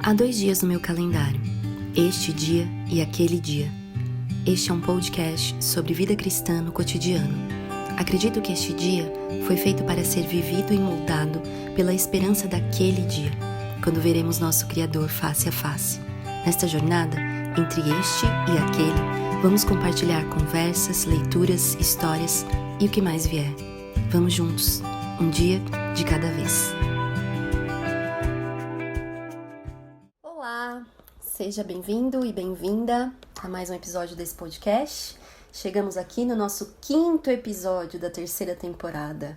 Há 2 dias no meu calendário, este dia e aquele dia. Este é um podcast sobre vida cristã no cotidiano. Acredito que este dia foi feito para ser vivido e moldado pela esperança daquele dia, quando veremos nosso Criador face a face. Nesta jornada, entre este e aquele, vamos compartilhar conversas, leituras, histórias e o que mais vier. Vamos juntos, um dia de cada vez. Olá, seja bem-vindo e bem-vinda a mais um episódio desse podcast. Chegamos aqui no nosso 5º episódio da 3ª temporada.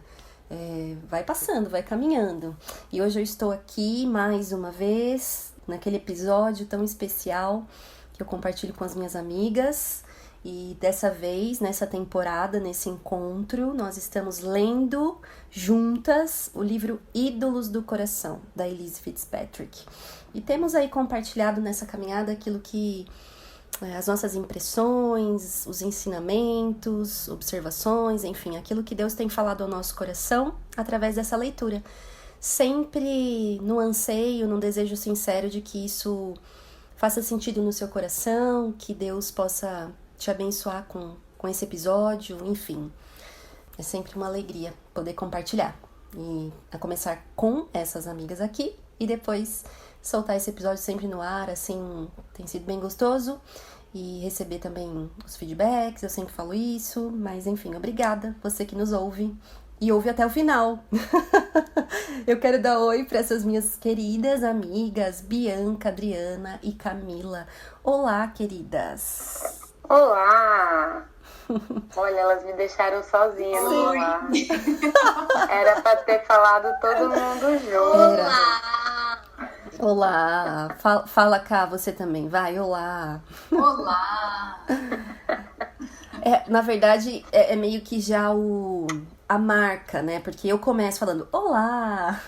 Vai passando, vai caminhando. E hoje eu estou aqui mais uma vez, naquele episódio tão especial que eu compartilho com as minhas amigas. E dessa vez, nessa temporada, nesse encontro, nós estamos lendo juntas o livro Ídolos do Coração, da Elyse Fitzpatrick. E temos aí compartilhado nessa caminhada aquilo que as nossas impressões, os ensinamentos, observações, enfim, aquilo que Deus tem falado ao nosso coração através dessa leitura. Sempre no anseio, num desejo sincero de que isso faça sentido no seu coração, que Deus possa te abençoar com esse episódio, enfim. É sempre uma alegria poder compartilhar. E a começar com essas amigas aqui e depois soltar esse episódio sempre no ar, assim, tem sido bem gostoso. E receber também os feedbacks, eu sempre falo isso, mas enfim, obrigada, você que nos ouve e ouve até o final. Eu quero dar oi para essas minhas queridas amigas, Bianca, Adriana e Camila. Olá, queridas! Olá! Olha, elas me deixaram sozinha no olá. Era pra ter falado todo mundo junto. Olá! Fala cá, você também, vai, olá! Olá! Na verdade, é meio que já a marca, né? Porque eu começo falando olá!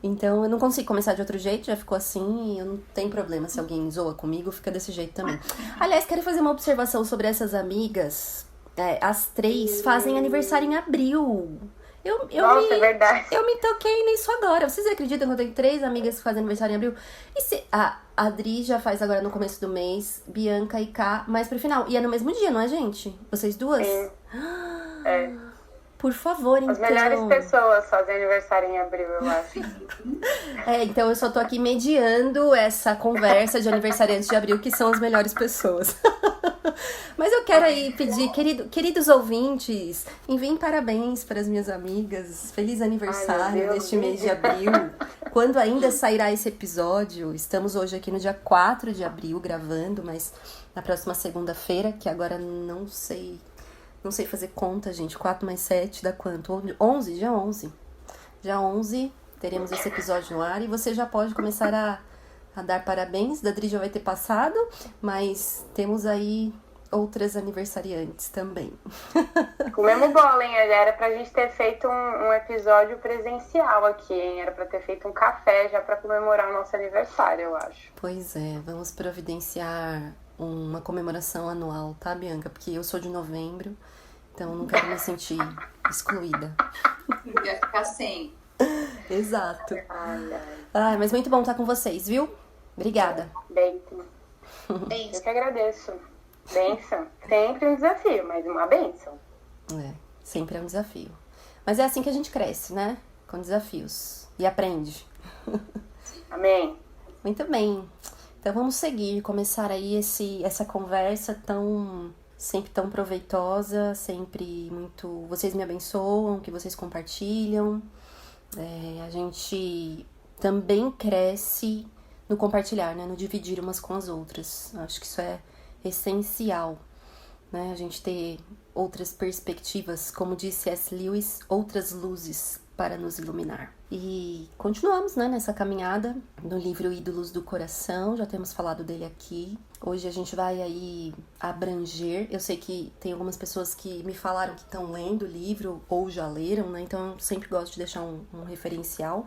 Então eu não consigo começar de outro jeito, já ficou assim, e eu não tenho problema se alguém zoa comigo, fica desse jeito também. Aliás, quero fazer uma observação sobre essas amigas. As 3 fazem aniversário em abril. Nossa, é verdade. Eu me toquei nisso agora. Vocês acreditam que eu tenho 3 amigas que fazem aniversário em abril? E se a Adri já faz agora no começo do mês, Bianca e Ká mais pro final. E é no mesmo dia, não é, gente? Vocês duas? Sim. É. Por favor, então. As melhores pessoas fazem aniversário em abril, eu acho. Então eu só tô aqui mediando essa conversa de aniversariantes de abril, que são as melhores pessoas. Mas eu quero aí pedir, queridos ouvintes, enviem parabéns para as minhas amigas. Feliz aniversário deste mês de abril. Quando ainda sairá esse episódio, estamos hoje aqui no dia 4 de abril gravando, mas na próxima segunda-feira, que agora não sei fazer conta, gente. 4 mais 7 dá quanto? 11? Dia 11. Dia 11 teremos esse episódio no ar e você já pode começar a dar parabéns. Da Adri já vai ter passado, mas temos aí outras aniversariantes também. Comemos bola, hein? Era pra gente ter feito um episódio presencial aqui, hein? Era pra ter feito um café já pra comemorar o nosso aniversário, eu acho. Pois é, vamos providenciar uma comemoração anual, tá, Bianca? Porque eu sou de novembro, então eu não quero me sentir excluída. Ia ficar sem. Exato. Mas muito bom estar com vocês, viu? Obrigada. Bênção. Eu que agradeço. Bênção. Sempre um desafio, mas uma bênção. Sempre é um desafio. Mas é assim que a gente cresce, né? Com desafios. E aprende. Amém. Muito bem. Então vamos seguir, começar aí essa conversa sempre tão proveitosa, sempre muito... Vocês me abençoam, que vocês compartilham. A gente também cresce no compartilhar, né? No dividir umas com as outras. Acho que isso é essencial, né? A gente ter outras perspectivas, como disse C.S. Lewis, outras luzes para nos iluminar. E continuamos, né, nessa caminhada no livro Ídolos do Coração, já temos falado dele aqui. Hoje a gente vai aí abranger, eu sei que tem algumas pessoas que me falaram que estão lendo o livro ou já leram, né, então eu sempre gosto de deixar um referencial.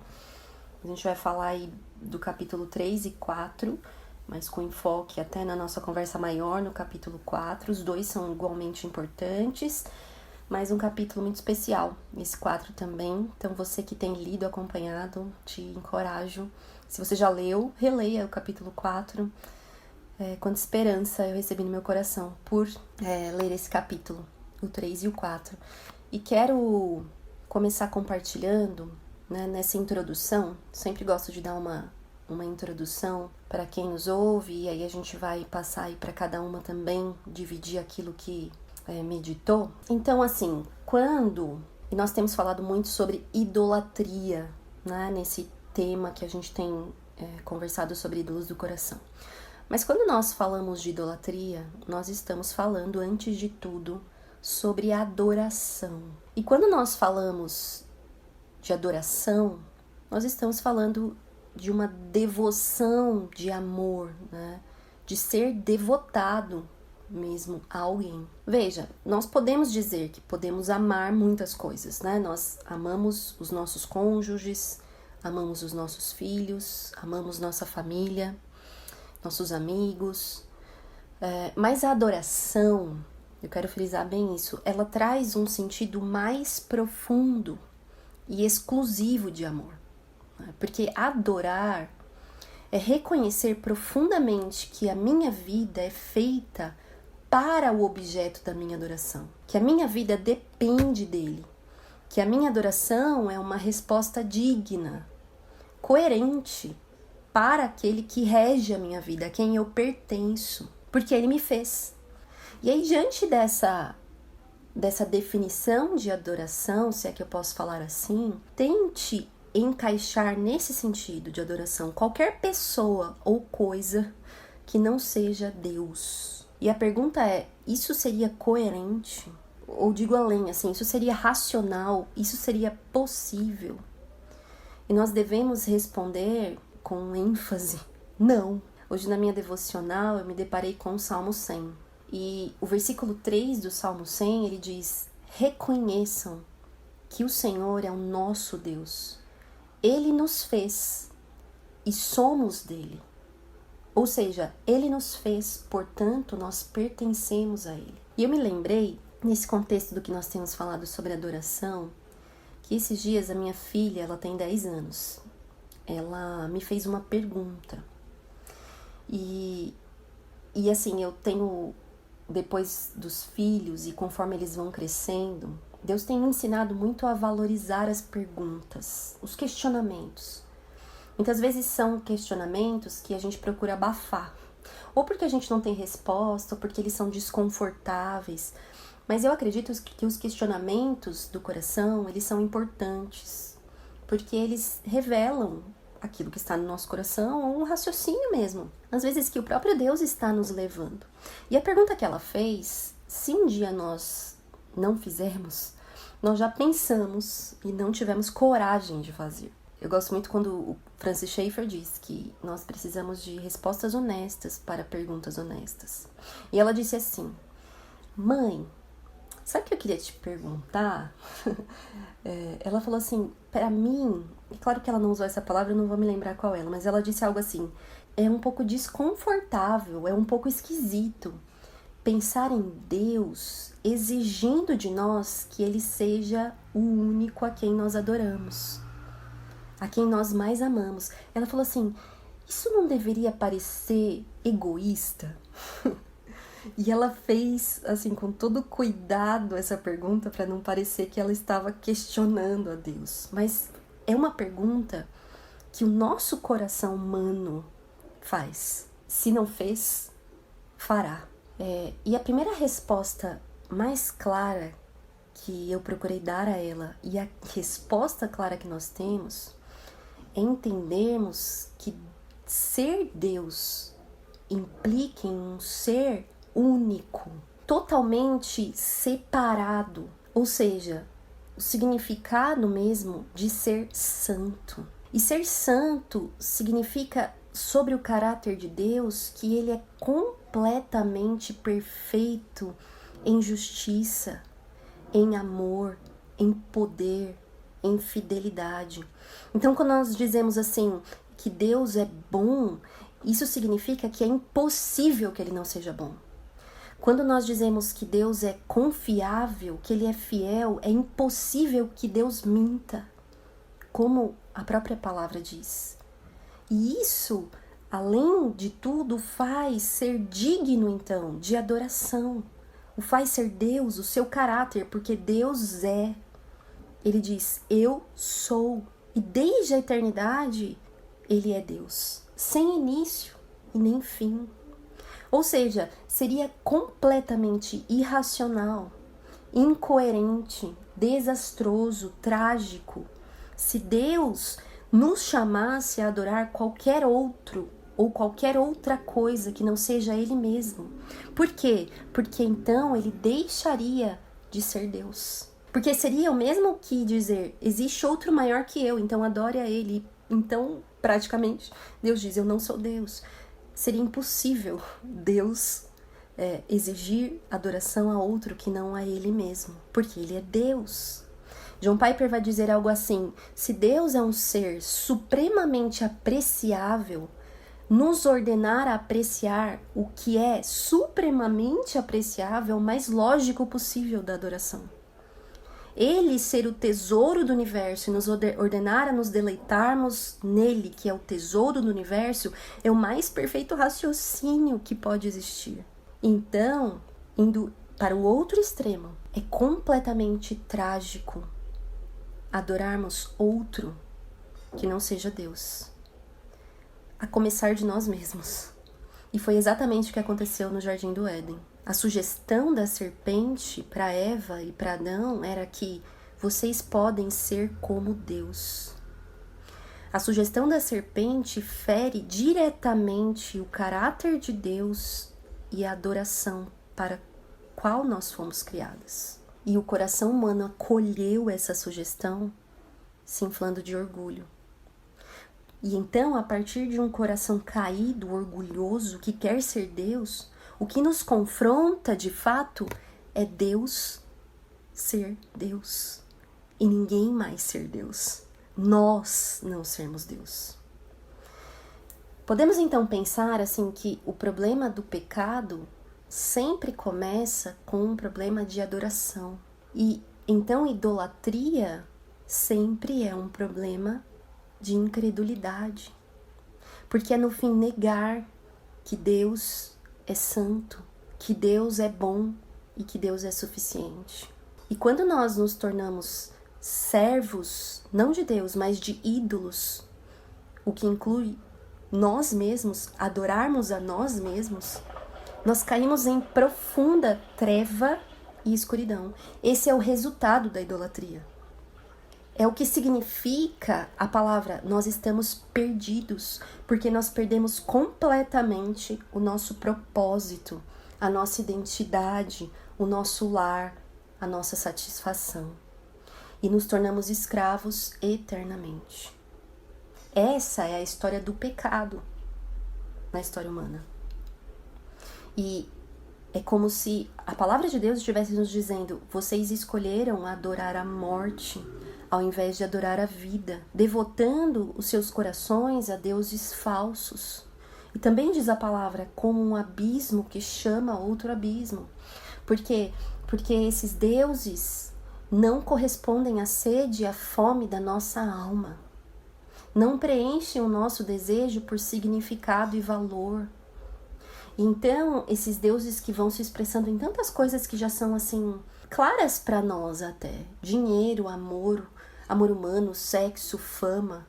A gente vai falar aí do capítulo 3 e 4, mas com enfoque até na nossa conversa maior no capítulo 4, os dois são igualmente importantes. Mas um capítulo muito especial, esse 4 também. Então, você que tem lido, acompanhado, te encorajo Se você já leu, releia o capítulo 4. Quanta esperança eu recebi no meu coração por ler esse capítulo, o 3 e o 4. E quero começar compartilhando, né, nessa introdução. Sempre gosto de dar uma introdução para quem nos ouve, e aí a gente vai passar aí para cada uma também, dividir aquilo que meditou. Então, assim, e nós temos falado muito sobre idolatria, né, nesse tema que a gente tem conversado sobre ídolos do coração. Mas quando nós falamos de idolatria, nós estamos falando, antes de tudo, sobre adoração. E quando nós falamos de adoração, nós estamos falando de uma devoção de amor, né? De ser devotado mesmo a alguém. Veja, nós podemos dizer que podemos amar muitas coisas, né? Nós amamos os nossos cônjuges, amamos os nossos filhos, amamos nossa família, nossos amigos, mas a adoração, eu quero frisar bem isso, ela traz um sentido mais profundo e exclusivo de amor, né? Porque adorar é reconhecer profundamente que a minha vida é feita para o objeto da minha adoração, que a minha vida depende dele, que a minha adoração é uma resposta digna, coerente para aquele que rege a minha vida, a quem eu pertenço, porque ele me fez. E aí, diante dessa definição de adoração, se é que eu posso falar assim, tente encaixar nesse sentido de adoração qualquer pessoa ou coisa que não seja Deus. E a pergunta é, isso seria coerente? Ou digo além, assim, isso seria racional? Isso seria possível? E nós devemos responder com ênfase, não. Hoje na minha devocional eu me deparei com o Salmo 100. E o versículo 3 do Salmo 100, ele diz: reconheçam que o Senhor é o nosso Deus. Ele nos fez e somos dele. Ou seja, ele nos fez, portanto, nós pertencemos a ele. E eu me lembrei, nesse contexto do que nós temos falado sobre adoração, que esses dias a minha filha, ela tem 10 anos. Ela me fez uma pergunta. E assim, eu tenho, depois dos filhos e conforme eles vão crescendo, Deus tem me ensinado muito a valorizar as perguntas, os questionamentos. Muitas vezes são questionamentos que a gente procura abafar, ou porque a gente não tem resposta, ou porque eles são desconfortáveis. Mas eu acredito que os questionamentos do coração, eles são importantes, porque eles revelam aquilo que está no nosso coração, ou um raciocínio mesmo, às vezes que o próprio Deus está nos levando. E a pergunta que ela fez, se um dia nós não fizermos, nós já pensamos e não tivemos coragem de fazer. Eu gosto muito quando o Francis Schaeffer diz que nós precisamos de respostas honestas para perguntas honestas. E ela disse assim: mãe, sabe o que eu queria te perguntar? Ela falou assim, para mim, é claro que ela não usou essa palavra, eu não vou me lembrar qual ela, mas ela disse algo assim: é um pouco desconfortável, é um pouco esquisito pensar em Deus exigindo de nós que Ele seja o único a quem nós adoramos, a quem nós mais amamos. Ela falou assim, isso não deveria parecer egoísta? E ela fez, assim, com todo cuidado essa pergunta para não parecer que ela estava questionando a Deus. Mas é uma pergunta que o nosso coração humano faz. Se não fez, fará. E a primeira resposta mais clara que eu procurei dar a ela, e a resposta clara que nós temos, é entendermos que ser Deus implica em um ser único, totalmente separado, ou seja, o significado mesmo de ser santo. E ser santo significa, sobre o caráter de Deus, que ele é completamente perfeito em justiça, em amor, em poder, em fidelidade. Então, quando nós dizemos assim, que Deus é bom, isso significa que é impossível que ele não seja bom. Quando nós dizemos que Deus é confiável, que ele é fiel, é impossível que Deus minta, como a própria palavra diz. E isso, além de tudo, faz ser digno, então, de adoração. O faz ser Deus, o seu caráter, porque Deus é. Ele diz, eu sou. E desde a eternidade, ele é Deus. Sem início e nem fim. Ou seja, seria completamente irracional, incoerente, desastroso, trágico, se Deus nos chamasse a adorar qualquer outro ou qualquer outra coisa que não seja Ele mesmo. Por quê? Porque então Ele deixaria de ser Deus. Porque seria o mesmo que dizer, existe outro maior que eu, então adore a Ele. Então, praticamente, Deus diz, eu não sou Deus. Seria impossível Deus exigir adoração a outro que não a Ele mesmo, porque Ele é Deus. John Piper vai dizer algo assim, se Deus é um ser supremamente apreciável, nos ordenar a apreciar o que é supremamente apreciável, o mais lógico possível da adoração. Ele ser o tesouro do universo e nos ordenar a nos deleitarmos nele, que é o tesouro do universo, é o mais perfeito raciocínio que pode existir. Então, indo para o outro extremo, é completamente trágico adorarmos outro que não seja Deus, a começar de nós mesmos. E foi exatamente o que aconteceu no Jardim do Éden. A sugestão da serpente para Eva e para Adão era que vocês podem ser como Deus. A sugestão da serpente fere diretamente o caráter de Deus e a adoração para qual nós fomos criadas. E o coração humano acolheu essa sugestão, se inflando de orgulho. E então, a partir de um coração caído, orgulhoso, que quer ser Deus, o que nos confronta, de fato, é Deus ser Deus. E ninguém mais ser Deus. Nós não sermos Deus. Podemos então pensar assim que o problema do pecado sempre começa com um problema de adoração. E então idolatria sempre é um problema de incredulidade. Porque é no fim negar que Deus é santo, que Deus é bom e que Deus é suficiente. E quando nós nos tornamos servos, não de Deus, mas de ídolos, o que inclui nós mesmos, adorarmos a nós mesmos, nós caímos em profunda treva e escuridão. Esse é o resultado da idolatria. É o que significa a palavra, nós estamos perdidos, porque nós perdemos completamente o nosso propósito, a nossa identidade, o nosso lar, a nossa satisfação. E nos tornamos escravos eternamente. Essa é a história do pecado na história humana. E é como se a palavra de Deus estivesse nos dizendo, vocês escolheram adorar a morte ao invés de adorar a vida, devotando os seus corações a deuses falsos. E também diz a palavra, como um abismo que chama outro abismo. Porque esses deuses não correspondem à sede e à fome da nossa alma. Não preenchem o nosso desejo por significado e valor. Então, esses deuses que vão se expressando em tantas coisas que já são assim claras para nós até, dinheiro, amor humano, sexo, fama,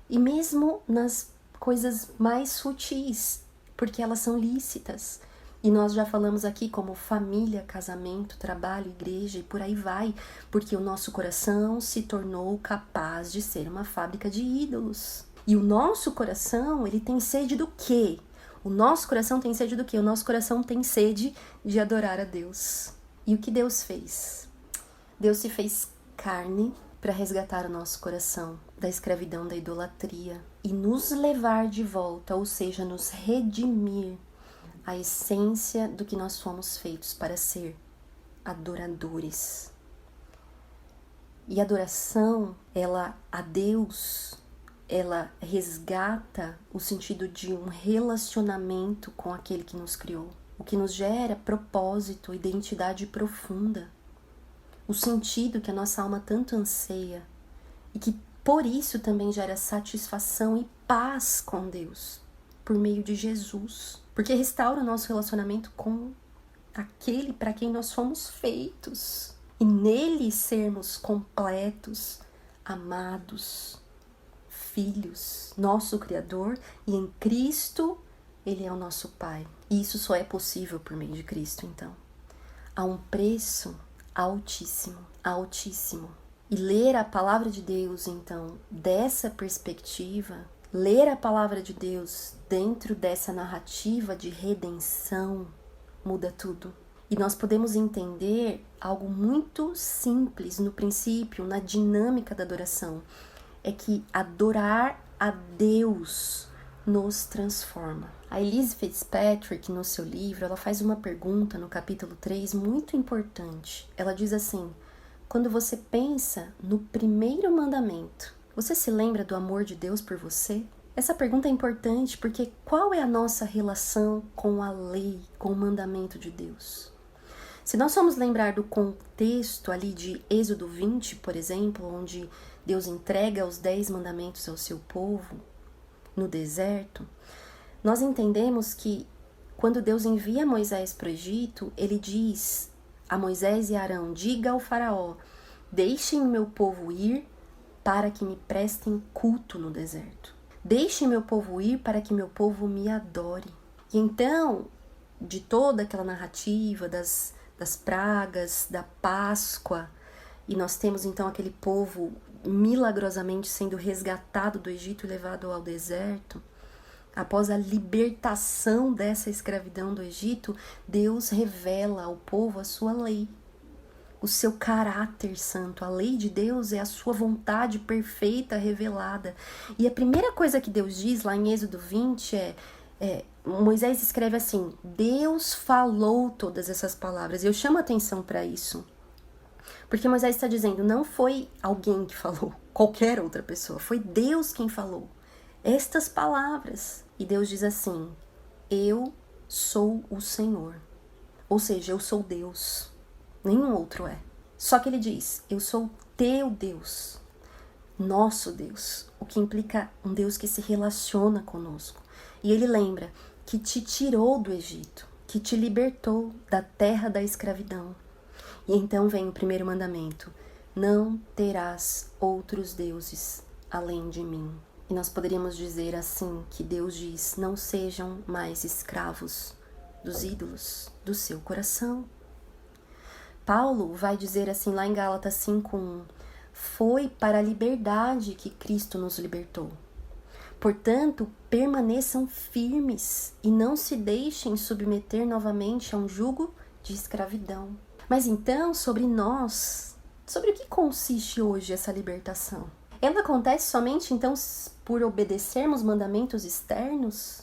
e mesmo nas coisas mais sutis, porque elas são lícitas. E nós já falamos aqui como família, casamento, trabalho, igreja e por aí vai, porque o nosso coração se tornou capaz de ser uma fábrica de ídolos. E o nosso coração, ele tem sede do quê? O nosso coração tem sede do quê? O nosso coração tem sede de adorar a Deus. E o que Deus fez? Deus se fez carne para resgatar o nosso coração da escravidão da idolatria e nos levar de volta, ou seja, nos redimir a essência do que nós fomos feitos para ser, adoradores. E a adoração, a Deus, ela resgata o sentido de um relacionamento com aquele que nos criou, o que nos gera propósito, identidade profunda, o sentido que a nossa alma tanto anseia e que por isso também gera satisfação e paz com Deus, por meio de Jesus. Porque restaura o nosso relacionamento com aquele para quem nós fomos feitos. E nele sermos completos, amados, filhos, nosso Criador, e em Cristo Ele é o nosso Pai. E isso só é possível por meio de Cristo, então. Há um preço altíssimo, altíssimo. E ler a palavra de Deus, então, dessa perspectiva, ler a palavra de Deus dentro dessa narrativa de redenção, muda tudo. E nós podemos entender algo muito simples no princípio, na dinâmica da adoração. É que adorar a Deus nos transforma. A Elise Fitzpatrick, no seu livro, ela faz uma pergunta no capítulo 3 muito importante. Ela diz assim: quando você pensa no primeiro mandamento, você se lembra do amor de Deus por você? Essa pergunta é importante porque qual é a nossa relação com a lei, com o mandamento de Deus? Se nós formos lembrar do contexto ali de Êxodo 20, por exemplo, onde Deus entrega os 10 mandamentos ao seu povo no deserto, nós entendemos que quando Deus envia Moisés para o Egito, ele diz a Moisés e Arão: diga ao faraó, deixem o meu povo ir para que me prestem culto no deserto. Deixem meu povo ir para que meu povo me adore. E então, de toda aquela narrativa das pragas, da Páscoa, e nós temos então aquele povo milagrosamente sendo resgatado do Egito e levado ao deserto. Após a libertação dessa escravidão do Egito, Deus revela ao povo a sua lei, o seu caráter santo. A lei de Deus é a sua vontade perfeita revelada. E a primeira coisa que Deus diz lá em Êxodo 20 Moisés escreve assim: Deus falou todas essas palavras. E eu chamo a atenção para isso, porque Moisés está dizendo, não foi alguém que falou, qualquer outra pessoa, foi Deus quem falou estas palavras. E Deus diz assim: eu sou o Senhor. Ou seja, eu sou Deus, nenhum outro é. Só que ele diz: eu sou teu Deus, nosso Deus, o que implica um Deus que se relaciona conosco. E ele lembra que te tirou do Egito, que te libertou da terra da escravidão. E então vem o primeiro mandamento: não terás outros deuses além de mim. E nós poderíamos dizer assim que Deus diz: não sejam mais escravos dos ídolos do seu coração. Paulo vai dizer assim lá em Gálatas 5:1: foi para a liberdade que Cristo nos libertou. Portanto, permaneçam firmes e não se deixem submeter novamente a um jugo de escravidão. Mas então, sobre nós, sobre o que consiste hoje essa libertação? Ela acontece somente então por obedecermos mandamentos externos?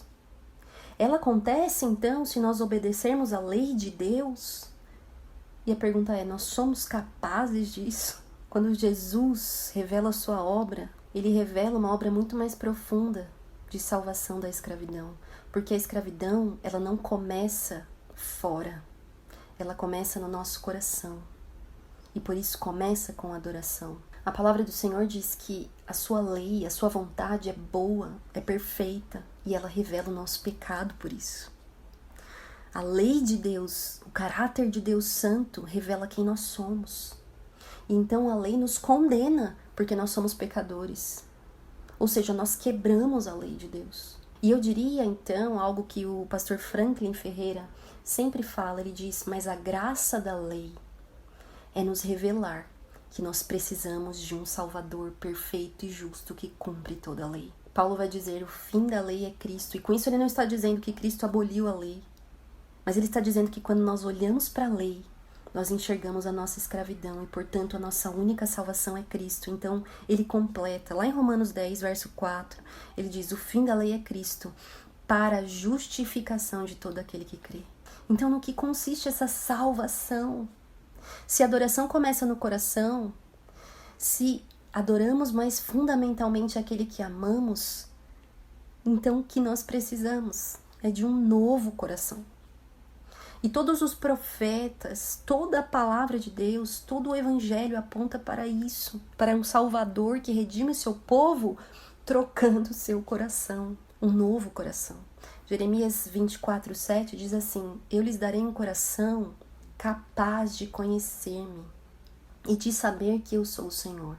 Ela acontece então se nós obedecermos a lei de Deus? E a pergunta é: nós somos capazes disso? Quando Jesus revela a sua obra, ele revela uma obra muito mais profunda de salvação da escravidão. Porque a escravidão, ela não começa fora, ela começa no nosso coração. E por isso começa com a adoração. A palavra do Senhor diz que a sua lei, a sua vontade é boa, é perfeita, e ela revela o nosso pecado por isso. A lei de Deus, o caráter de Deus Santo, revela quem nós somos. E então a lei nos condena, porque nós somos pecadores. Ou seja, nós quebramos a lei de Deus. E eu diria então algo que o pastor Franklin Ferreira sempre fala, ele diz: mas a graça da lei é nos revelar que nós precisamos de um Salvador perfeito e justo que cumpre toda a lei. Paulo vai dizer: o fim da lei é Cristo. E com isso ele não está dizendo que Cristo aboliu a lei, mas ele está dizendo que quando nós olhamos para a lei, nós enxergamos a nossa escravidão e, portanto, a nossa única salvação é Cristo. Então, ele completa, lá em Romanos 10, verso 4, ele diz: o fim da lei é Cristo, para a justificação de todo aquele que crê. Então, no que consiste essa salvação? Se a adoração começa no coração, se adoramos mais fundamentalmente aquele que amamos, então o que nós precisamos é de um novo coração. E todos os profetas, toda a palavra de Deus, todo o evangelho aponta para isso, para um Salvador que redime o seu povo, trocando o seu coração, um novo coração. Jeremias 24:7 diz assim: eu lhes darei um coração capaz de conhecer-me e de saber que eu sou o Senhor.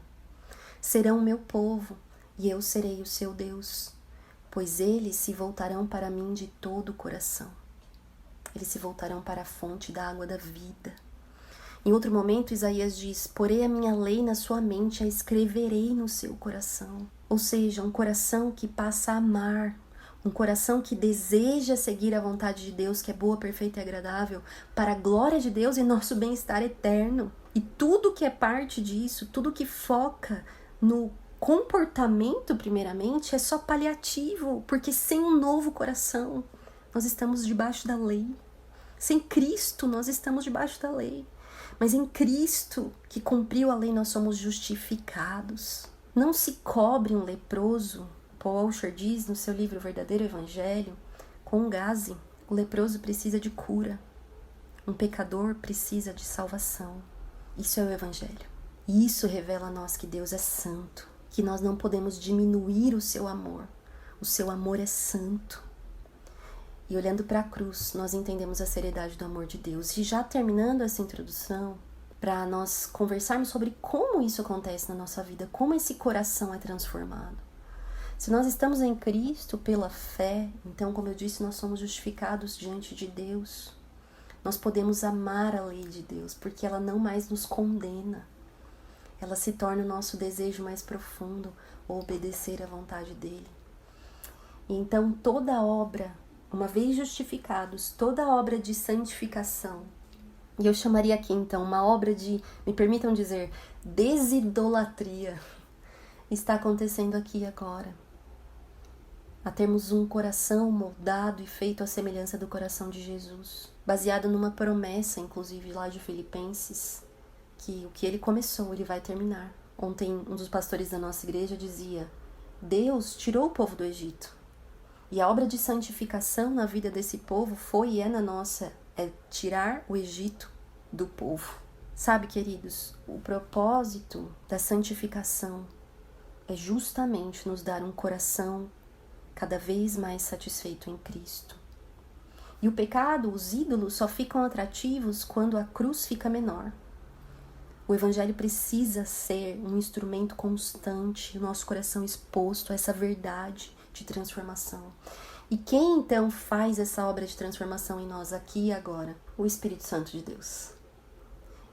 Serão o meu povo e eu serei o seu Deus, pois eles se voltarão para mim de todo o coração. Eles se voltarão para a fonte da água da vida. Em outro momento, Isaías diz: porei a minha lei na sua mente, a escreverei no seu coração. Ou seja, um coração que passa a amar, um coração que deseja seguir a vontade de Deus, que é boa, perfeita e agradável, para a glória de Deus e nosso bem-estar eterno. E tudo que é parte disso, tudo que foca no comportamento, primeiramente, é só paliativo, porque sem um novo coração, nós estamos debaixo da lei. Sem Cristo, nós estamos debaixo da lei. Mas em Cristo, que cumpriu a lei, nós somos justificados. Não se cobre um leproso, Paul Washer diz no seu livro O Verdadeiro Evangelho, com um gaze. O leproso precisa de cura. Um pecador precisa de salvação. Isso é o Evangelho. E isso revela a nós que Deus é santo, que nós não podemos diminuir o seu amor. O seu amor é santo. E olhando para a cruz, nós entendemos a seriedade do amor de Deus. E já terminando essa introdução, para nós conversarmos sobre como isso acontece na nossa vida, como esse coração é transformado. Se nós estamos em Cristo pela fé, então, como eu disse, nós somos justificados diante de Deus. Nós podemos amar a lei de Deus, porque ela não mais nos condena. Ela se torna o nosso desejo mais profundo, obedecer à vontade dele. E então toda obra, uma vez justificados, toda obra de santificação, e eu chamaria aqui então uma obra de, me permitam dizer, desidolatria, está acontecendo aqui agora. A termos um coração moldado e feito à semelhança do coração de Jesus, baseado numa promessa, inclusive lá de Filipenses, que o que ele começou, ele vai terminar. Ontem um dos pastores da nossa igreja dizia: Deus tirou o povo do Egito. E a obra de santificação na vida desse povo foi e é na nossa, é tirar o Egito do povo. Sabe, queridos, o propósito da santificação é justamente nos dar um coração cada vez mais satisfeito em Cristo. E o pecado, os ídolos, só ficam atrativos quando a cruz fica menor. O Evangelho precisa ser um instrumento constante, o nosso coração exposto a essa verdade de transformação. E quem então faz essa obra de transformação em nós aqui e agora? O Espírito Santo de Deus.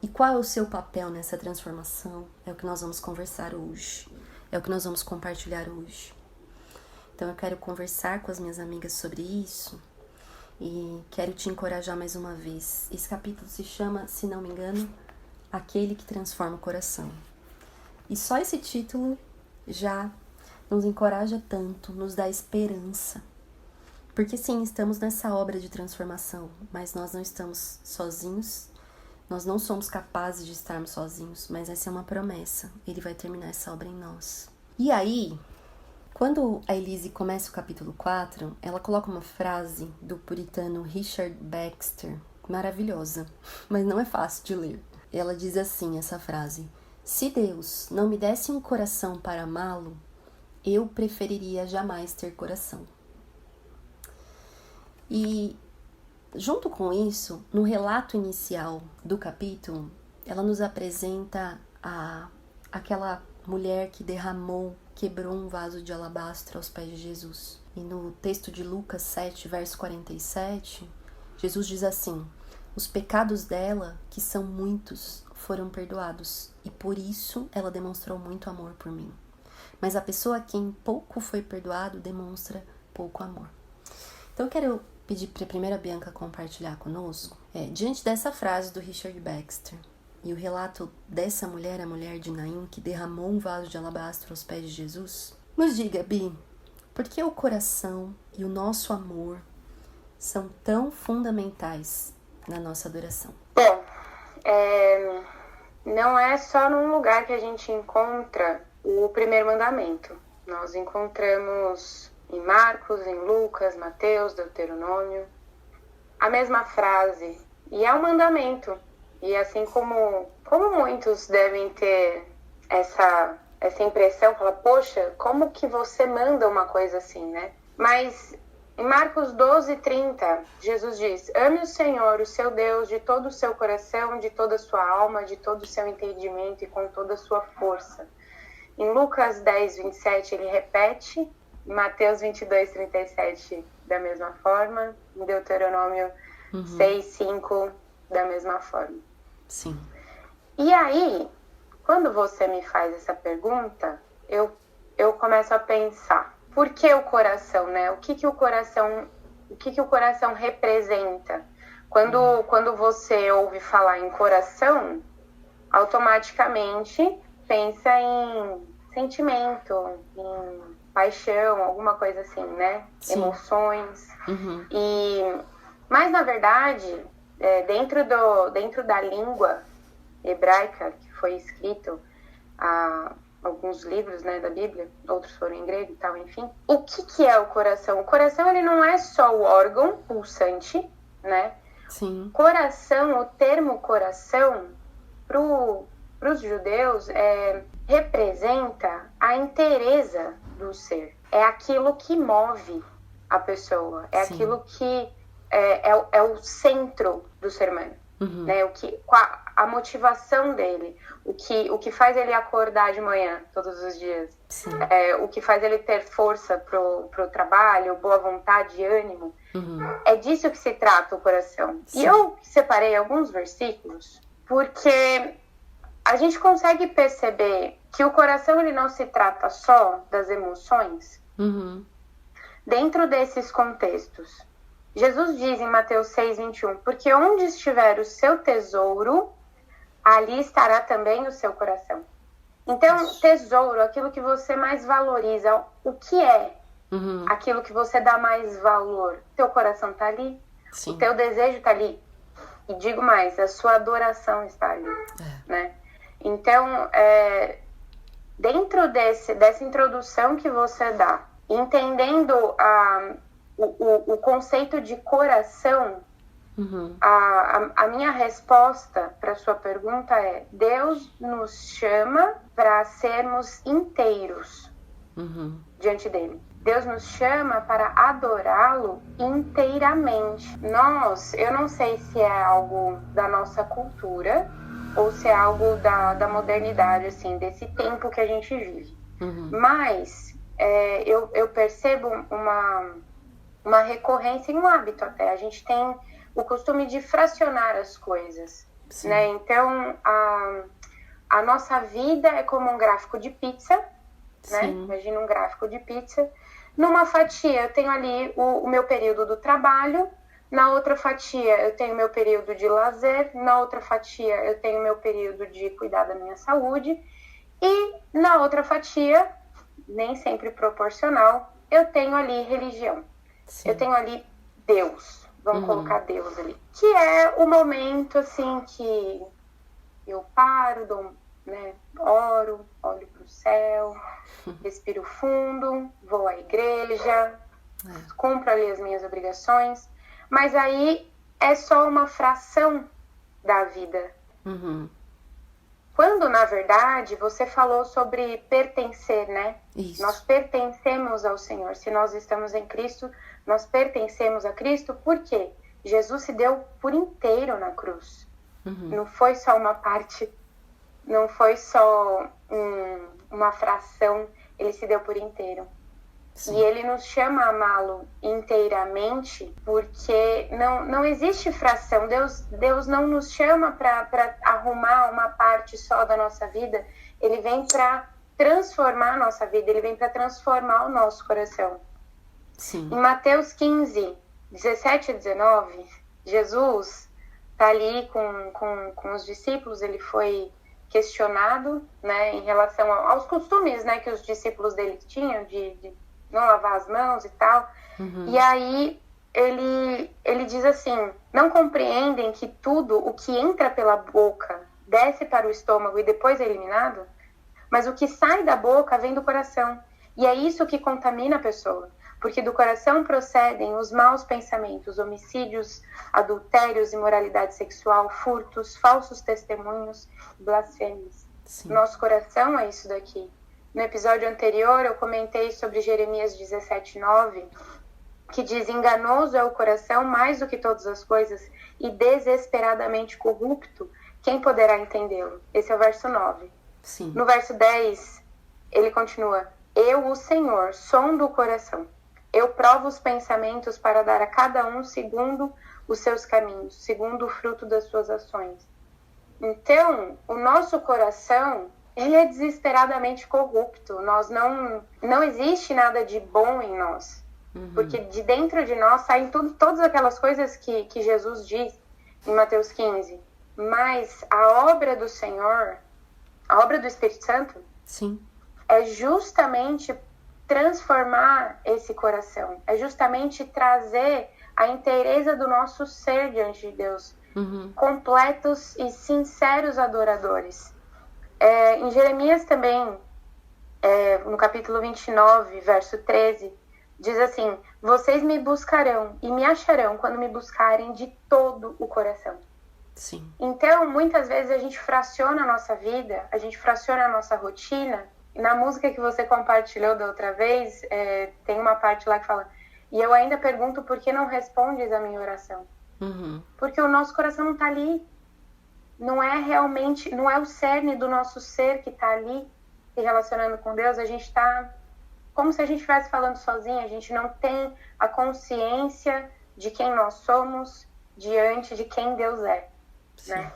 E qual é o seu papel nessa transformação? É o que nós vamos conversar hoje. É o que nós vamos compartilhar hoje. Então eu quero conversar com as minhas amigas sobre isso e quero te encorajar mais uma vez. Esse capítulo se chama, se não me engano, Aquele que Transforma o Coração. E só esse título já nos encoraja tanto, nos dá esperança. Porque sim, estamos nessa obra de transformação, mas nós não estamos sozinhos, nós não somos capazes de estarmos sozinhos, mas essa é uma promessa, ele vai terminar essa obra em nós. E aí, quando a Elise começa o capítulo 4, ela coloca uma frase do puritano Richard Baxter, maravilhosa, mas não é fácil de ler. Ela diz assim, essa frase: se Deus não me desse um coração para amá-lo, eu preferiria jamais ter coração. E junto com isso, no relato inicial do capítulo, ela nos apresenta aquela mulher que quebrou um vaso de alabastro aos pés de Jesus. E no texto de Lucas 7, verso 47, Jesus diz assim: os pecados dela, que são muitos, foram perdoados, e por isso ela demonstrou muito amor por mim. Mas a pessoa a quem pouco foi perdoado demonstra pouco amor. Então eu quero pedir para a primeira Bianca compartilhar conosco, diante dessa frase do Richard Baxter, e o relato dessa mulher, a mulher de Naim, que derramou um vaso de alabastro aos pés de Jesus. Nos diga, Bi, por que o coração e o nosso amor são tão fundamentais na nossa adoração? Bom, não é só num lugar que a gente encontra o primeiro mandamento. Nós encontramos em Marcos, em Lucas, Mateus, Deuteronômio. a mesma frase. E é um mandamento. E assim como muitos devem ter essa impressão, fala, poxa, como que você manda uma coisa assim, né? Mas em Marcos 12:30, Jesus diz, ame o Senhor, o seu Deus, de todo o seu coração, de toda a sua alma, de todo o seu entendimento e com toda a sua força. Em Lucas 10:27, ele repete, em Mateus 22:37, da mesma forma, em Deuteronômio 6:5, da mesma forma. Sim. E aí, quando você me faz essa pergunta, eu começo a pensar, por que o coração, né? O que o coração representa? Quando você ouve falar em coração, automaticamente pensa em sentimento, em paixão, alguma coisa assim, né? Sim. Emoções. Mas, na verdade, dentro da língua hebraica, que foi escrito alguns livros, né, da Bíblia, outros foram em grego e tal, enfim. O que é o coração? O coração, ele não é só o órgão pulsante, né? Sim. Coração, o termo coração, para os judeus, representa a inteireza do ser. É aquilo que move a pessoa, é Sim. aquilo que é o centro do ser humano. Né? A motivação dele, o que faz ele acordar de manhã todos os dias, o que faz ele ter força pro trabalho, boa vontade, ânimo. É disso que se trata o coração. Sim. E eu separei alguns versículos porque a gente consegue perceber que o coração, ele não se trata só das emoções dentro desses contextos. Jesus diz em Mateus 6:21, porque onde estiver o seu tesouro, ali estará também o seu coração. Então, tesouro, aquilo que você mais valoriza, o que é aquilo que você dá mais valor? Teu coração está ali, Sim. o teu desejo está ali. E digo mais, a sua adoração está ali. Né? Então, dentro dessa introdução que você dá, entendendo o conceito de coração, a minha resposta para a sua pergunta é: Deus nos chama para sermos inteiros diante dele. Deus nos chama para adorá-lo inteiramente. Eu não sei se é algo da nossa cultura ou se é algo da modernidade, assim, desse tempo que a gente vive. Mas eu percebo uma recorrência e um hábito até. A gente tem o costume de fracionar as coisas, né? Então, a nossa vida é como um gráfico de pizza, né? Imagina um gráfico de pizza. Numa fatia, eu tenho ali o meu período do trabalho. Na outra fatia, eu tenho meu período de lazer. Na outra fatia, eu tenho meu período de cuidar da minha saúde. E na outra fatia, nem sempre proporcional, eu tenho ali religião. Eu tenho ali Deus, vamos colocar Deus ali. Que é o momento, assim, que eu paro, né, oro, olho para o céu, respiro fundo, vou à igreja, cumpro ali as minhas obrigações. Mas aí é só uma fração da vida. Quando, na verdade, você falou sobre pertencer, né? Isso. Nós pertencemos ao Senhor. Se nós estamos em Cristo, nós pertencemos a Cristo. Por quê? Jesus se deu por inteiro na cruz. Não foi só uma parte, não foi só uma fração. Ele se deu por inteiro. Sim. E ele nos chama a amá-lo inteiramente, porque não existe fração. Deus não nos chama para arrumar uma parte só da nossa vida. Ele vem para transformar a nossa vida, ele vem para transformar o nosso coração. Sim. Em Mateus 15, 17 a 19, Jesus está ali com os discípulos. Ele foi questionado, né, em relação aos costumes, né, que os discípulos dele tinham de não lavar as mãos e tal. E aí ele diz assim: não compreendem que tudo o que entra pela boca desce para o estômago e depois é eliminado? Mas o que sai da boca vem do coração. E é isso que contamina a pessoa. porque do coração procedem os maus pensamentos, homicídios, adultérios, imoralidade sexual, furtos, falsos testemunhos, blasfêmias. Sim. Nosso coração é isso daqui. No episódio anterior eu comentei sobre Jeremias 17:9, que diz: enganoso é o coração mais do que todas as coisas e desesperadamente corrupto, quem poderá entendê-lo? Esse é o verso 9. Sim. No verso 10, ele continua: eu, o Senhor, sondo o coração. Eu provo os pensamentos para dar a cada um segundo os seus caminhos, segundo o fruto das suas ações. Então, o nosso coração, ele é desesperadamente corrupto. Não existe nada de bom em nós. Porque de dentro de nós saem todas aquelas coisas que Jesus diz em Mateus 15. Mas a obra do Senhor, a obra do Espírito Santo, sim, é justamente transformar esse coração. É justamente trazer a inteireza do nosso ser diante de Deus. Completos e sinceros adoradores. Em Jeremias também, no capítulo 29, verso 13, diz assim: vocês me buscarão e me acharão quando me buscarem de todo o coração. Sim. Então, muitas vezes a gente fraciona a nossa vida, a gente fraciona a nossa rotina. E na música que você compartilhou da outra vez, tem uma parte lá que fala: e eu ainda pergunto por que não respondes a minha oração. Porque o nosso coração não está ali. Não é realmente, não é o cerne do nosso ser que está ali se relacionando com Deus. A gente está como se a gente estivesse falando sozinha. A gente não tem a consciência de quem nós somos diante de quem Deus é, né?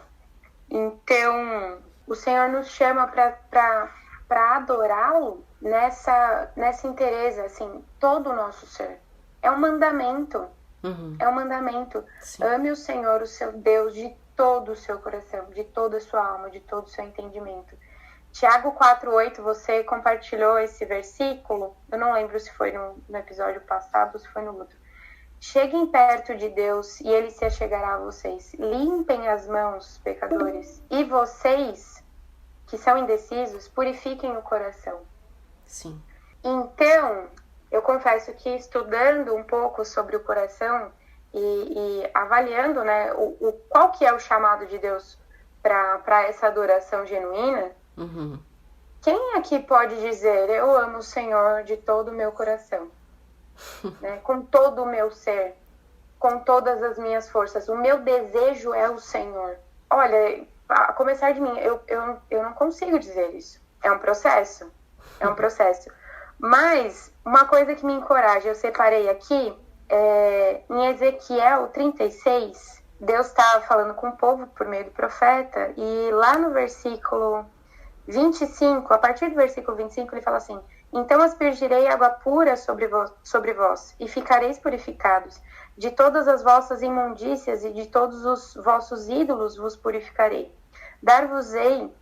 Então, o Senhor nos chama para adorá-lo nessa inteireza, assim, todo o nosso ser. É um mandamento. É um mandamento. Sim. Ame o Senhor, o seu Deus, de todo o seu coração, de toda a sua alma, de todo o seu entendimento. Tiago 4:8, você compartilhou esse versículo. Eu não lembro se foi no episódio passado ou se foi no outro. Cheguem perto de Deus e Ele se achegará a vocês. Limpem as mãos, pecadores. E vocês, que são indecisos, purifiquem o coração. Sim. Então, eu confesso que estudando um pouco sobre o coração e avaliando, né, qual que é o chamado de Deus para essa adoração genuína, quem aqui pode dizer: eu amo o Senhor de todo o meu coração, né, com todo o meu ser, com todas as minhas forças, o meu desejo é o Senhor? Olha, a começar de mim, eu não consigo dizer isso. É um processo. Mas uma coisa que me encoraja, eu separei aqui, em Ezequiel 36, Deus estava falando com o povo por meio do profeta, e lá no versículo 25, a partir do versículo 25, ele fala assim: então aspergirei água pura sobre vós, e ficareis purificados. De todas as vossas imundícias e de todos os vossos ídolos vos purificarei. Dar-vos-ei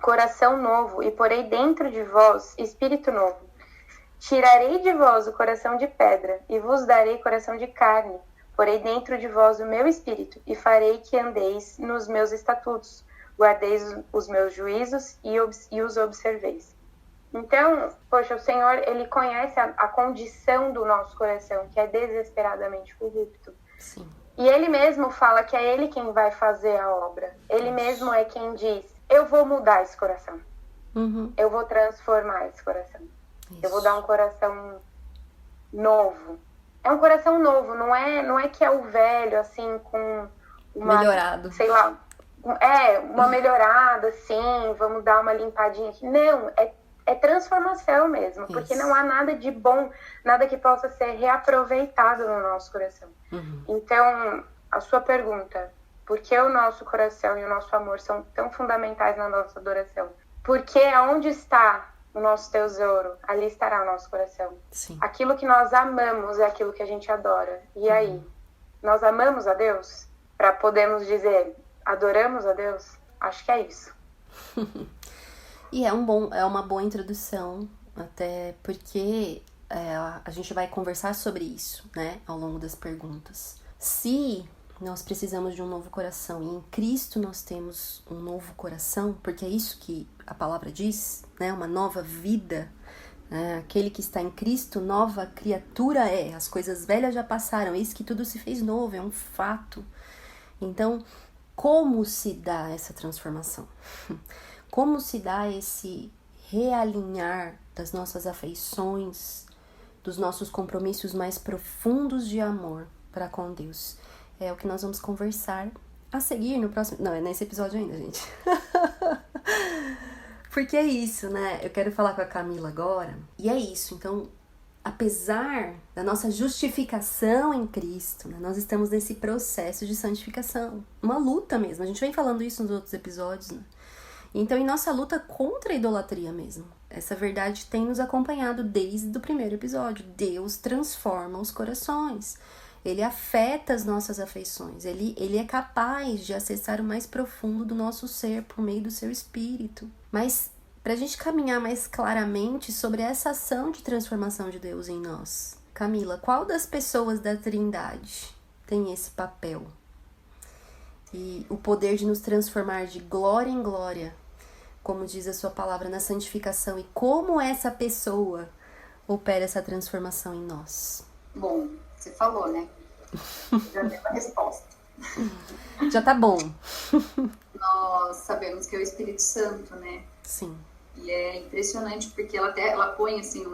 coração novo, e porei dentro de vós espírito novo. Tirarei de vós o coração de pedra, e vos darei coração de carne. Porei dentro de vós o meu espírito, e farei que andeis nos meus estatutos, guardeis os meus juízos e os observeis. Então, poxa, o Senhor, Ele conhece a condição do nosso coração, que é desesperadamente corrupto. Sim. E Ele mesmo fala que é Ele quem vai fazer a obra. Ele mesmo é quem diz: eu vou mudar esse coração. Eu vou transformar esse coração. Isso. Eu vou dar um coração novo. É um coração novo, não é que é o velho, assim, com uma... melhorado. Sei lá, uma melhorada, assim, vamos dar uma limpadinha aqui. Não, é transformação mesmo, porque não há nada de bom, nada que possa ser reaproveitado no nosso coração. Então, a sua pergunta: por que o nosso coração e o nosso amor são tão fundamentais na nossa adoração? Porque aonde está o nosso tesouro, ali estará o nosso coração. Sim. Aquilo que nós amamos é aquilo que a gente adora. E aí, nós amamos a Deus? Para podermos dizer, adoramos a Deus? Acho que é isso. E é uma boa introdução, até porque a gente vai conversar sobre isso, né, ao longo das perguntas. Se nós precisamos de um novo coração, e em Cristo nós temos um novo coração, porque é isso que a palavra diz, né, uma nova vida, Aquele que está em Cristo, nova criatura é. As coisas velhas já passaram, eis que tudo se fez novo, é um fato. Então, como se dá essa transformação? Como se dá esse realinhar das nossas afeições, dos nossos compromissos mais profundos de amor para com Deus? É o que nós vamos conversar a seguir no próximo... Não, é nesse episódio ainda, gente. Porque é isso, né? Eu quero falar com a Camila agora. E é isso. Então, apesar da nossa justificação em Cristo, né, nós estamos nesse processo de santificação. Uma luta mesmo. A gente vem falando isso nos outros episódios, né? Então, em nossa luta contra a idolatria mesmo. Essa verdade tem nos acompanhado desde o primeiro episódio. Deus transforma os corações. Ele afeta as nossas afeições. Ele é capaz de acessar o mais profundo do nosso ser por meio do seu espírito. Mas, para a gente caminhar mais claramente sobre essa ação de transformação de Deus em nós, Camila, qual das pessoas da Trindade tem esse papel? E o poder de nos transformar de glória em glória, como diz a sua palavra, na santificação. E como essa pessoa opera essa transformação em nós? Bom, você falou, né? Já deu a resposta. Já tá bom. Nós sabemos que é o Espírito Santo, né? Sim. E é impressionante porque ela põe assim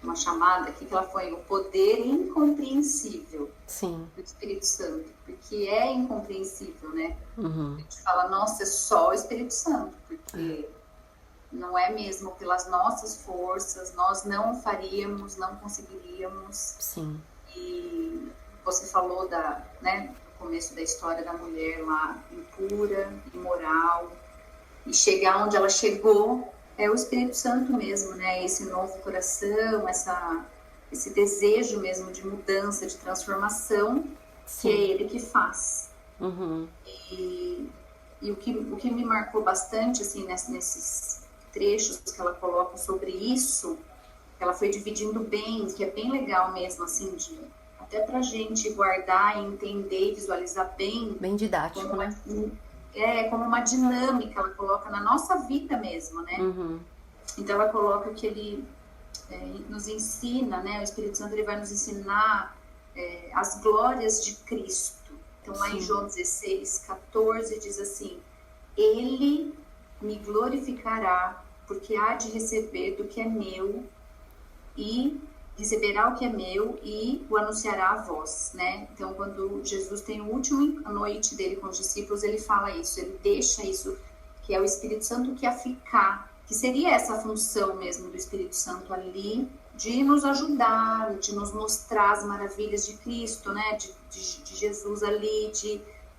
uma chamada aqui que ela põe o poder incompreensível. Sim. Do Espírito Santo, porque é incompreensível, né? Uhum. A gente fala, nossa, é só o Espírito Santo, porque não é mesmo pelas nossas forças, nós não faríamos, não conseguiríamos. Sim. E você falou no começo da história da mulher lá, impura, imoral, e chegar onde ela chegou é o Espírito Santo mesmo, né? Esse novo coração, esse desejo mesmo de mudança, de transformação, Sim. que é ele que faz. Uhum. E o que me marcou bastante, assim, nesses trechos que ela coloca sobre isso, ela foi dividindo bem, que é bem legal mesmo, assim, até pra gente guardar e entender e visualizar bem. Bem didático, né? Como uma dinâmica, ela coloca na nossa vida mesmo, né? Uhum. Então ela coloca que ele nos ensina, né? O Espírito Santo ele vai nos ensinar as glórias de Cristo. Então lá em João 16:14 diz assim: Ele me glorificará, porque há de receber do que é meu e receberá o que é meu e o anunciará a vós, né? Então, quando Jesus tem a última noite dele com os discípulos, ele fala isso, ele deixa isso, que é o Espírito Santo que a ficar, que seria essa função mesmo do Espírito Santo ali, de nos ajudar, de nos mostrar as maravilhas de Cristo, né? De Jesus ali,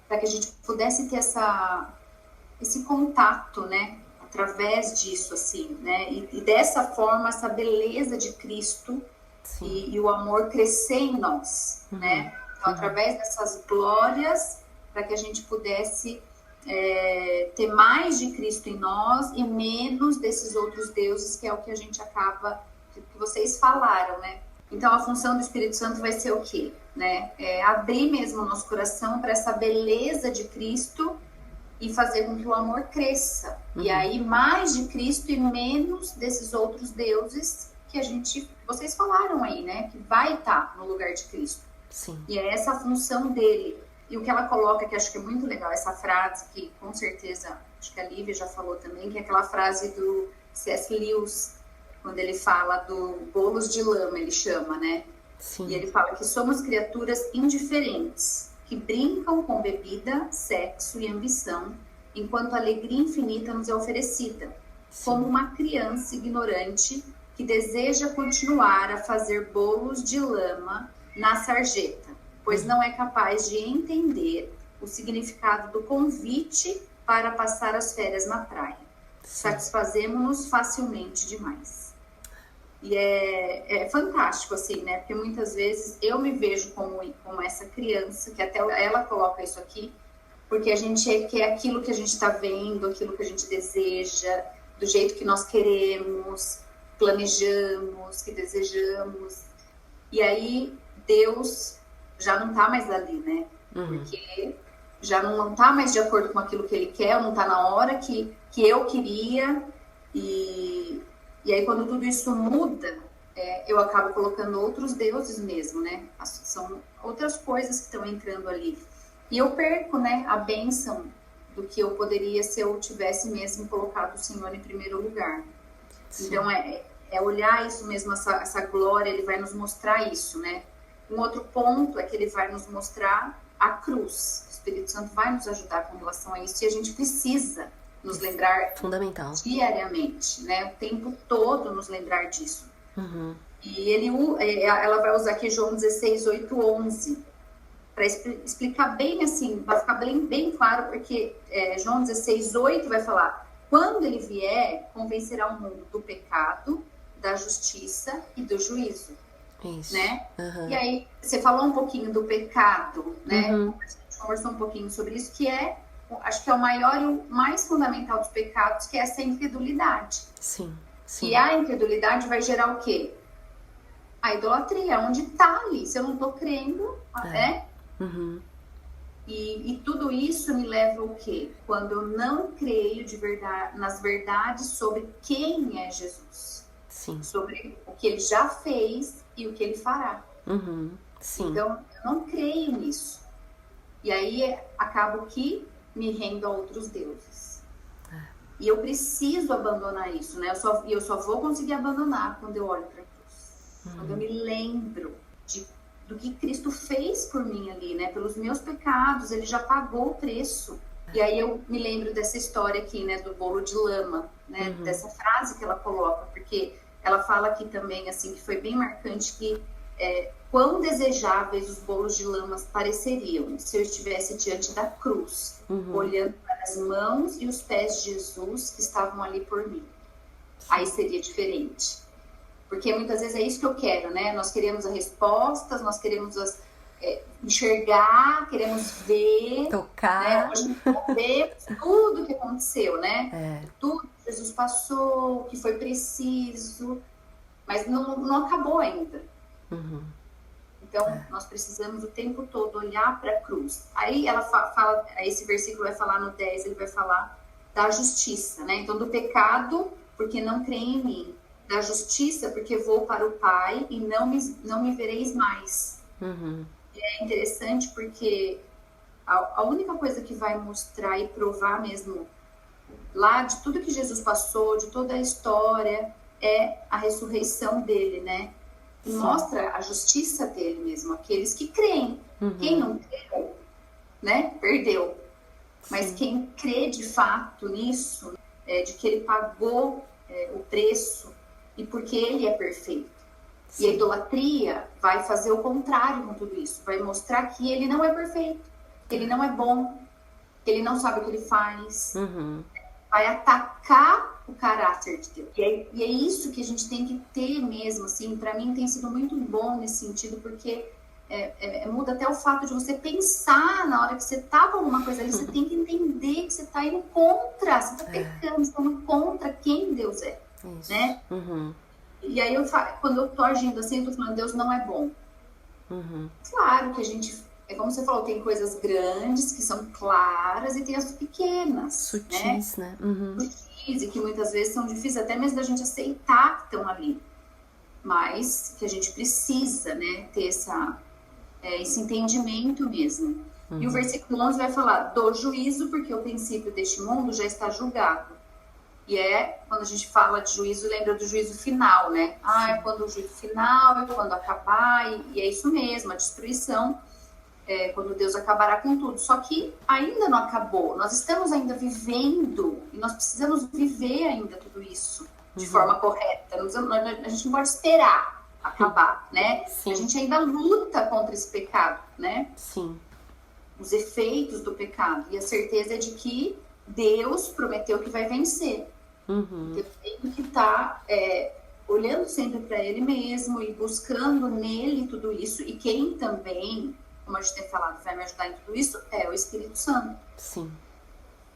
para que a gente pudesse ter esse contato, né? Através disso, assim, né? E dessa forma, essa beleza de Cristo e o amor crescer em nós, né? Então, através dessas glórias, para que a gente pudesse ter mais de Cristo em nós e menos desses outros deuses, que é o que a gente acaba, que vocês falaram, né? Então, a função do Espírito Santo vai ser o quê? Né? Abrir mesmo o nosso coração para essa beleza de Cristo e fazer com que o amor cresça. E aí, mais de Cristo e menos desses outros deuses que vocês falaram aí, né? Que vai estar no lugar de Cristo. Sim. E é essa a função dele. E o que ela coloca, que acho que é muito legal, essa frase, que com certeza, acho que a Lívia já falou também, que é aquela frase do C.S. Lewis, quando ele fala do bolos de lama, ele chama, né? Sim. E ele fala que somos criaturas indiferentes, que brincam com bebida, sexo e ambição, enquanto a alegria infinita nos é oferecida, como uma criança ignorante que deseja continuar a fazer bolos de lama na sarjeta, pois não é capaz de entender o significado do convite para passar as férias na praia. Satisfazemos-nos facilmente demais. E é fantástico, assim, né? Porque muitas vezes eu me vejo como essa criança, que até ela coloca isso aqui, porque a gente quer aquilo que a gente está vendo, aquilo que a gente deseja, do jeito que nós queremos, planejamos, que desejamos. E aí Deus já não está mais ali, né? Porque já não está mais de acordo com aquilo que ele quer, não está na hora que eu queria. E E aí, quando tudo isso muda, eu acabo colocando outros deuses mesmo, né? São outras coisas que estão entrando ali. E eu perco, né, a bênção do que eu poderia se eu tivesse mesmo colocado o Senhor em primeiro lugar. Sim. Então, é olhar isso mesmo, essa glória, ele vai nos mostrar isso, né? Um outro ponto é que ele vai nos mostrar a cruz. O Espírito Santo vai nos ajudar com relação a isso, e a gente precisa nos lembrar fundamental diariamente, né? O tempo todo nos lembrar disso. E ela vai usar aqui João 16, 8, 11, para explicar bem assim, vai ficar bem claro, porque João 16, 8 vai falar: quando ele vier, convencerá o mundo do pecado, da justiça e do juízo. Isso. Né? E aí, você falou um pouquinho do pecado, né? A gente conversou um pouquinho sobre isso, que acho que é o maior e o mais fundamental dos pecados, que é essa incredulidade. Sim. E a incredulidade vai gerar o quê? A idolatria, onde tá ali. Se eu não tô crendo, né? E tudo isso me leva ao quê? Quando eu não creio de verdade, nas verdades sobre quem é Jesus. Sim. Sobre o que ele já fez e o que ele fará. Sim. Então, eu não creio nisso. E aí, acabo que me rendo a outros deuses. E eu preciso abandonar isso, né? Eu só vou conseguir abandonar quando eu olho para a cruz. Quando eu me lembro do que Cristo fez por mim ali, né? Pelos meus pecados, ele já pagou o preço. E aí eu me lembro dessa história aqui, né? Do bolo de lama, né? Dessa frase que ela coloca, porque ela fala aqui também, assim, que foi bem marcante, que quão desejáveis os bolos de lama pareceriam se eu estivesse diante da cruz, olhando para as mãos e os pés de Jesus que estavam ali por mim. Aí seria diferente. Porque muitas vezes é isso que eu quero, né? Nós queremos as respostas, nós queremos enxergar, queremos ver. Tocar. Né? Hoje vemos tudo que aconteceu, né? Tudo que Jesus passou, que foi preciso, mas não acabou ainda. Então, nós precisamos o tempo todo olhar para a cruz. Aí ela fala, esse versículo vai falar no 10, ele vai falar da justiça, né? Então, do pecado, porque não creem em mim. Da justiça, porque vou para o Pai e não me vereis mais. E é interessante porque a única coisa que vai mostrar e provar mesmo lá de tudo que Jesus passou, de toda a história, é a ressurreição dele, né? E mostra a justiça dele mesmo, aqueles que creem. Quem não creu, né, perdeu. Mas quem crê de fato nisso, de que ele pagou o preço, e porque ele é perfeito. E a idolatria vai fazer o contrário com tudo isso. Vai mostrar que ele não é perfeito, que ele não é bom, que ele não sabe o que ele faz. Vai atacar o caráter de Deus. E é isso que a gente tem que ter mesmo, assim, para mim tem sido muito bom nesse sentido, porque muda até o fato de você pensar na hora que você tá com alguma coisa ali, você tem que entender que você tá indo contra, você tá pecando, você tá indo contra quem Deus é, né? E aí, quando eu tô agindo assim, eu tô falando, Deus não é bom. Claro que a gente, como você falou, tem coisas grandes que são claras e tem as pequenas, sutis, né? Sutis, e que muitas vezes são difíceis até mesmo da gente aceitar que estão ali. Mas que a gente precisa, né, ter esse entendimento mesmo. E o versículo 11 vai falar do juízo, porque o princípio deste mundo já está julgado. E quando a gente fala de juízo, lembra do juízo final, né? É quando o juízo final, é quando acabar, e é isso mesmo, a destruição, quando Deus acabará com tudo. Só que ainda não acabou, nós estamos ainda vivendo, e nós precisamos viver ainda tudo isso de forma correta. A gente não pode esperar acabar, né? A gente ainda luta contra esse pecado, né? Os efeitos do pecado. E a certeza é de que Deus prometeu que vai vencer. Eu tenho que estar olhando sempre para Ele mesmo e buscando nele tudo isso. E quem também, como a gente tem falado, vai me ajudar em tudo isso é o Espírito Santo.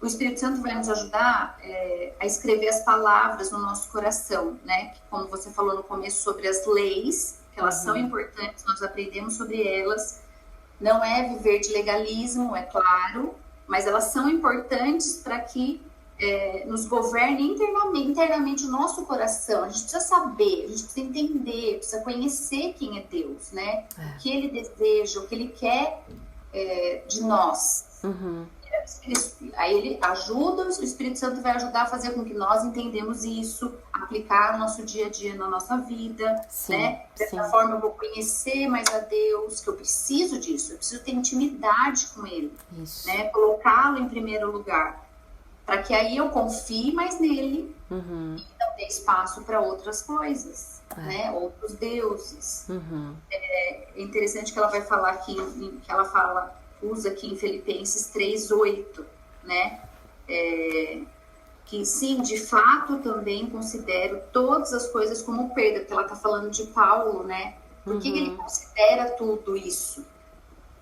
O Espírito Santo vai nos ajudar a escrever as palavras no nosso coração, né? Como você falou no começo sobre as leis, que elas são importantes, nós aprendemos sobre elas. Não é viver de legalismo, é claro, mas elas são importantes para que nos governe internamente o nosso coração. A gente precisa saber, a gente precisa entender, precisa conhecer quem é Deus, né? O que Ele deseja, o que Ele quer de nós. Aí Ele ajuda, o Espírito Santo vai ajudar a fazer com que nós entendemos isso, aplicar no nosso dia a dia, na nossa vida, né? Dessa forma eu vou conhecer mais a Deus, que eu preciso disso, eu preciso ter intimidade com Ele, né? Colocá-lo em primeiro lugar, para que aí eu confie mais nele e não dê espaço para outras coisas, né? Outros deuses. É interessante que ela vai falar aqui, que ela usa aqui em Filipenses 3:8, né? Que sim, de fato também considero todas as coisas como perda, porque ela está falando de Paulo, né? Por que ele considera tudo isso?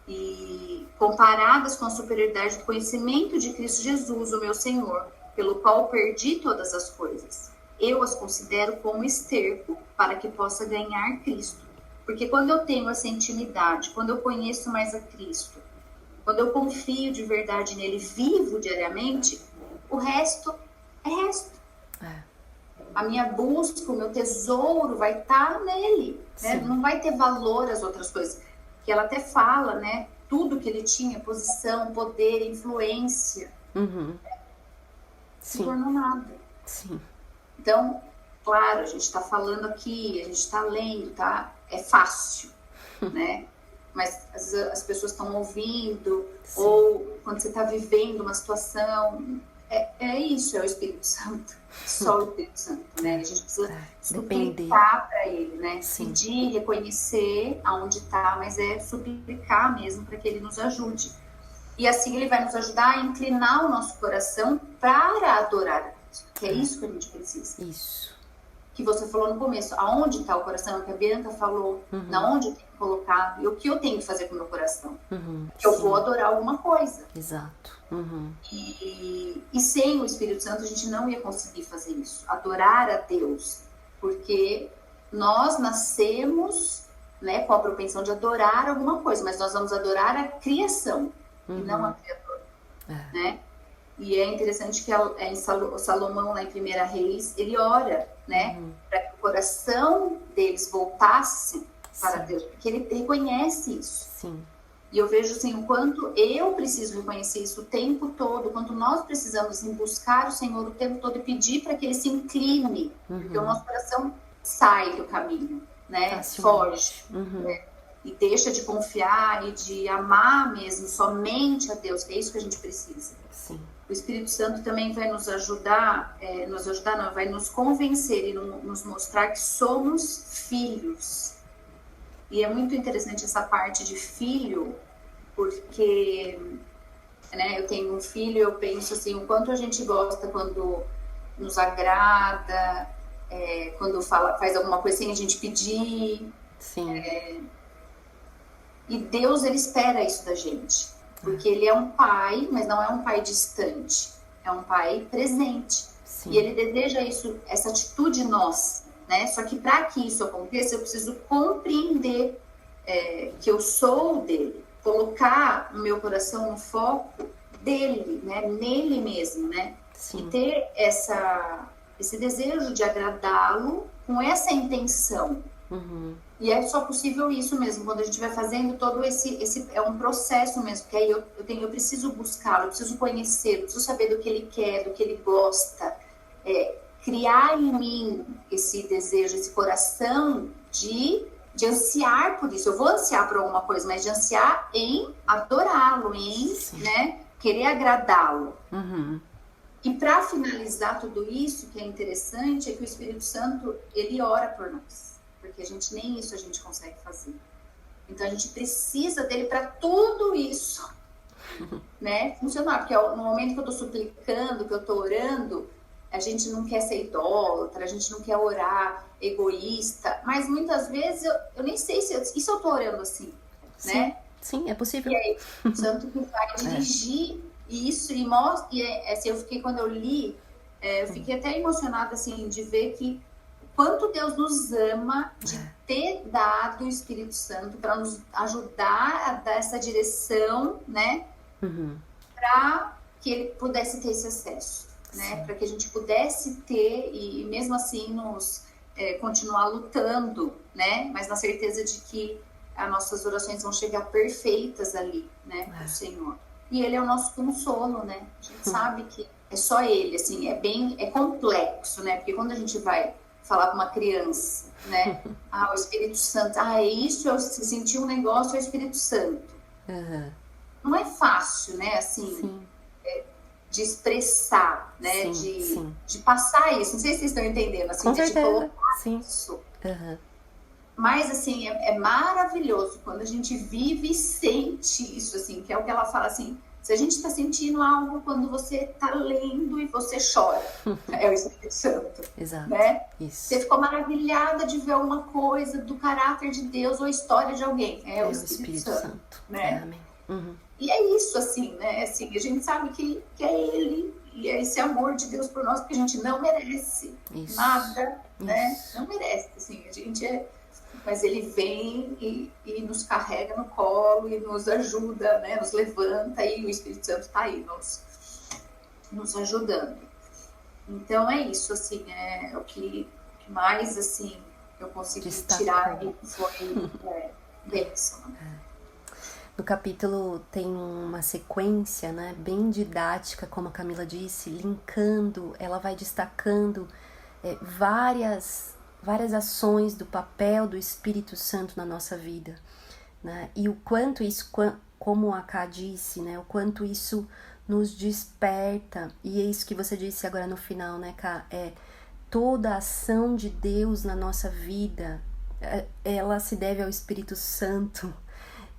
E comparadas com a superioridade do conhecimento de Cristo Jesus, o meu Senhor, pelo qual perdi todas as coisas. Eu as considero como esterco para que possa ganhar Cristo. Porque quando eu tenho essa intimidade, quando eu conheço mais a Cristo, quando eu confio de verdade nele, vivo diariamente, o resto é resto. A minha busca, o meu tesouro vai estar nele, né? Não vai ter valor as outras coisas. Que ela até fala, né? Tudo que ele tinha, posição, poder, influência, se tornou nada. Então, claro, a gente está falando aqui, a gente está lendo, tá? É fácil, né? Mas as pessoas estão ouvindo, ou quando você está vivendo uma situação, é isso, é o Espírito Santo, só o Espírito Santo, né? A gente precisa suplicar para ele, né? Pedir, reconhecer aonde está, mas é suplicar mesmo para que ele nos ajude. E assim ele vai nos ajudar a inclinar o nosso coração para adorar a Deus, que é isso que a gente precisa. Isso. Que você falou no começo, aonde está o coração, que a Bianca falou, na onde eu tenho que colocar, e o que eu tenho que fazer com o meu coração. Que eu vou adorar alguma coisa. Exato. E sem o Espírito Santo a gente não ia conseguir fazer isso, adorar a Deus, porque nós nascemos, né, com a propensão de adorar alguma coisa, mas nós vamos adorar a criação, e não a criador, né? E é interessante que em Salomão, lá em 1 Reis, ele ora, né, para que o coração deles voltasse para Deus, porque ele reconhece isso. E eu vejo assim, o quanto eu preciso reconhecer isso o tempo todo, o quanto nós precisamos buscar o Senhor o tempo todo e pedir para que ele se incline, porque o nosso coração sai do caminho, né, foge, né, e deixa de confiar e de amar mesmo somente a Deus, que é isso que a gente precisa. O Espírito Santo também vai nos ajudar, vai nos convencer e nos mostrar que somos filhos. E é muito interessante essa parte de filho, porque, né, eu tenho um filho, eu penso assim, o quanto a gente gosta quando nos agrada, quando faz alguma coisa sem a gente pedir. E Deus, ele espera isso da gente. Porque ele é um pai, mas não é um pai distante. É um pai presente. E ele deseja isso, essa atitude nossa, né? Só que para que isso aconteça, eu preciso compreender que eu sou dele. Colocar o meu coração no foco dele, né? Nele mesmo, né? E ter esse desejo de agradá-lo com essa intenção. E é só possível isso mesmo, quando a gente vai fazendo todo esse é um processo mesmo, que aí eu preciso buscá-lo, eu preciso conhecê-lo, eu preciso saber do que ele quer, do que ele gosta, criar em mim esse desejo, esse coração de ansiar por isso. Eu vou ansiar por alguma coisa, mas de ansiar em adorá-lo, em, né, querer agradá-lo. E para finalizar tudo isso, que é interessante, é que o Espírito Santo, ele ora por nós. Porque nem isso a gente consegue fazer. Então a gente precisa dele para tudo isso, né, funcionar. Porque no momento que eu estou suplicando, que eu estou orando, a gente não quer ser idólatra, a gente não quer orar egoísta, mas muitas vezes eu nem sei se eu estou orando assim, né? Sim, é possível. E aí o Santo que vai dirigir isso e mostra. E assim, quando eu li, eu fiquei até emocionada assim, de ver que quanto Deus nos ama de ter dado o Espírito Santo para nos ajudar a dar essa direção, né? Para que ele pudesse ter esse acesso. né? Para que a gente pudesse ter e mesmo assim nos continuar lutando, né? Mas na certeza de que as nossas orações vão chegar perfeitas ali, né? Pro Senhor. E Ele é o nosso consolo, né? A gente sabe que é só Ele, assim, é complexo, né? Porque quando a gente vai falar para uma criança, né? O Espírito Santo, é isso, eu senti um negócio, é o Espírito Santo. Não é fácil, né? Assim, de expressar, né? De passar isso. Não sei se vocês estão entendendo, assim, de colocar isso. Mas, assim, é maravilhoso quando a gente vive e sente isso, assim, que é o que ela fala, assim, se a gente está sentindo algo quando você está lendo e você chora, é o Espírito Santo. Exato. Né? Isso. Você ficou maravilhada de ver uma coisa do caráter de Deus ou a história de alguém, é o Espírito Santo. Né? Amém. E é isso, assim, né? Assim, a gente sabe que é Ele, e é esse amor de Deus por nós, porque a gente não merece nada, né? Não merece, assim, a gente mas Ele vem e nos carrega no colo e nos ajuda, né? Nos levanta, e o Espírito Santo está aí nos ajudando. Então é isso, assim, o que mais, assim, eu consegui tirar e foi bênção. No capítulo tem uma sequência, né, bem didática, como a Camila disse, linkando, ela vai destacando várias ações do papel do Espírito Santo na nossa vida, né, e o quanto isso, como a Ká disse, né, o quanto isso nos desperta, e é isso que você disse agora no final, né, Ká, toda a ação de Deus na nossa vida, ela se deve ao Espírito Santo.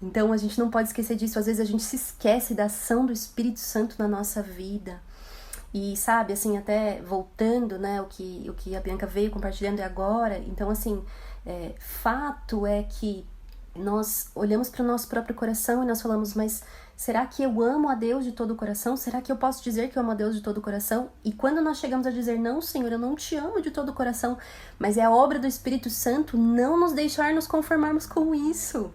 Então a gente não pode esquecer disso. Às vezes a gente se esquece da ação do Espírito Santo na nossa vida. E sabe, assim, até voltando, né, o que a Bianca veio compartilhando agora. Então, assim, fato é que nós olhamos para o nosso próprio coração e nós falamos, mas será que eu amo a Deus de todo o coração? Será que eu posso dizer que eu amo a Deus de todo o coração? E quando nós chegamos a dizer, não, Senhor, eu não te amo de todo o coração, mas é a obra do Espírito Santo não nos deixar nos conformarmos com isso.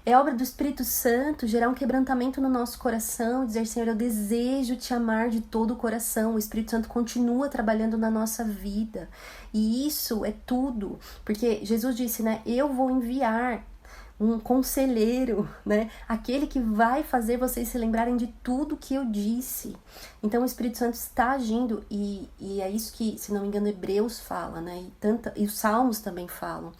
É obra do Espírito Santo gerar um quebrantamento no nosso coração, dizer, Senhor, eu desejo te amar de todo o coração. O Espírito Santo continua trabalhando na nossa vida. E isso é tudo. Porque Jesus disse, né, eu vou enviar um conselheiro, né, aquele que vai fazer vocês se lembrarem de tudo que eu disse. Então o Espírito Santo está agindo e é isso que, se não me engano, Hebreus fala, né, e os Salmos também falam.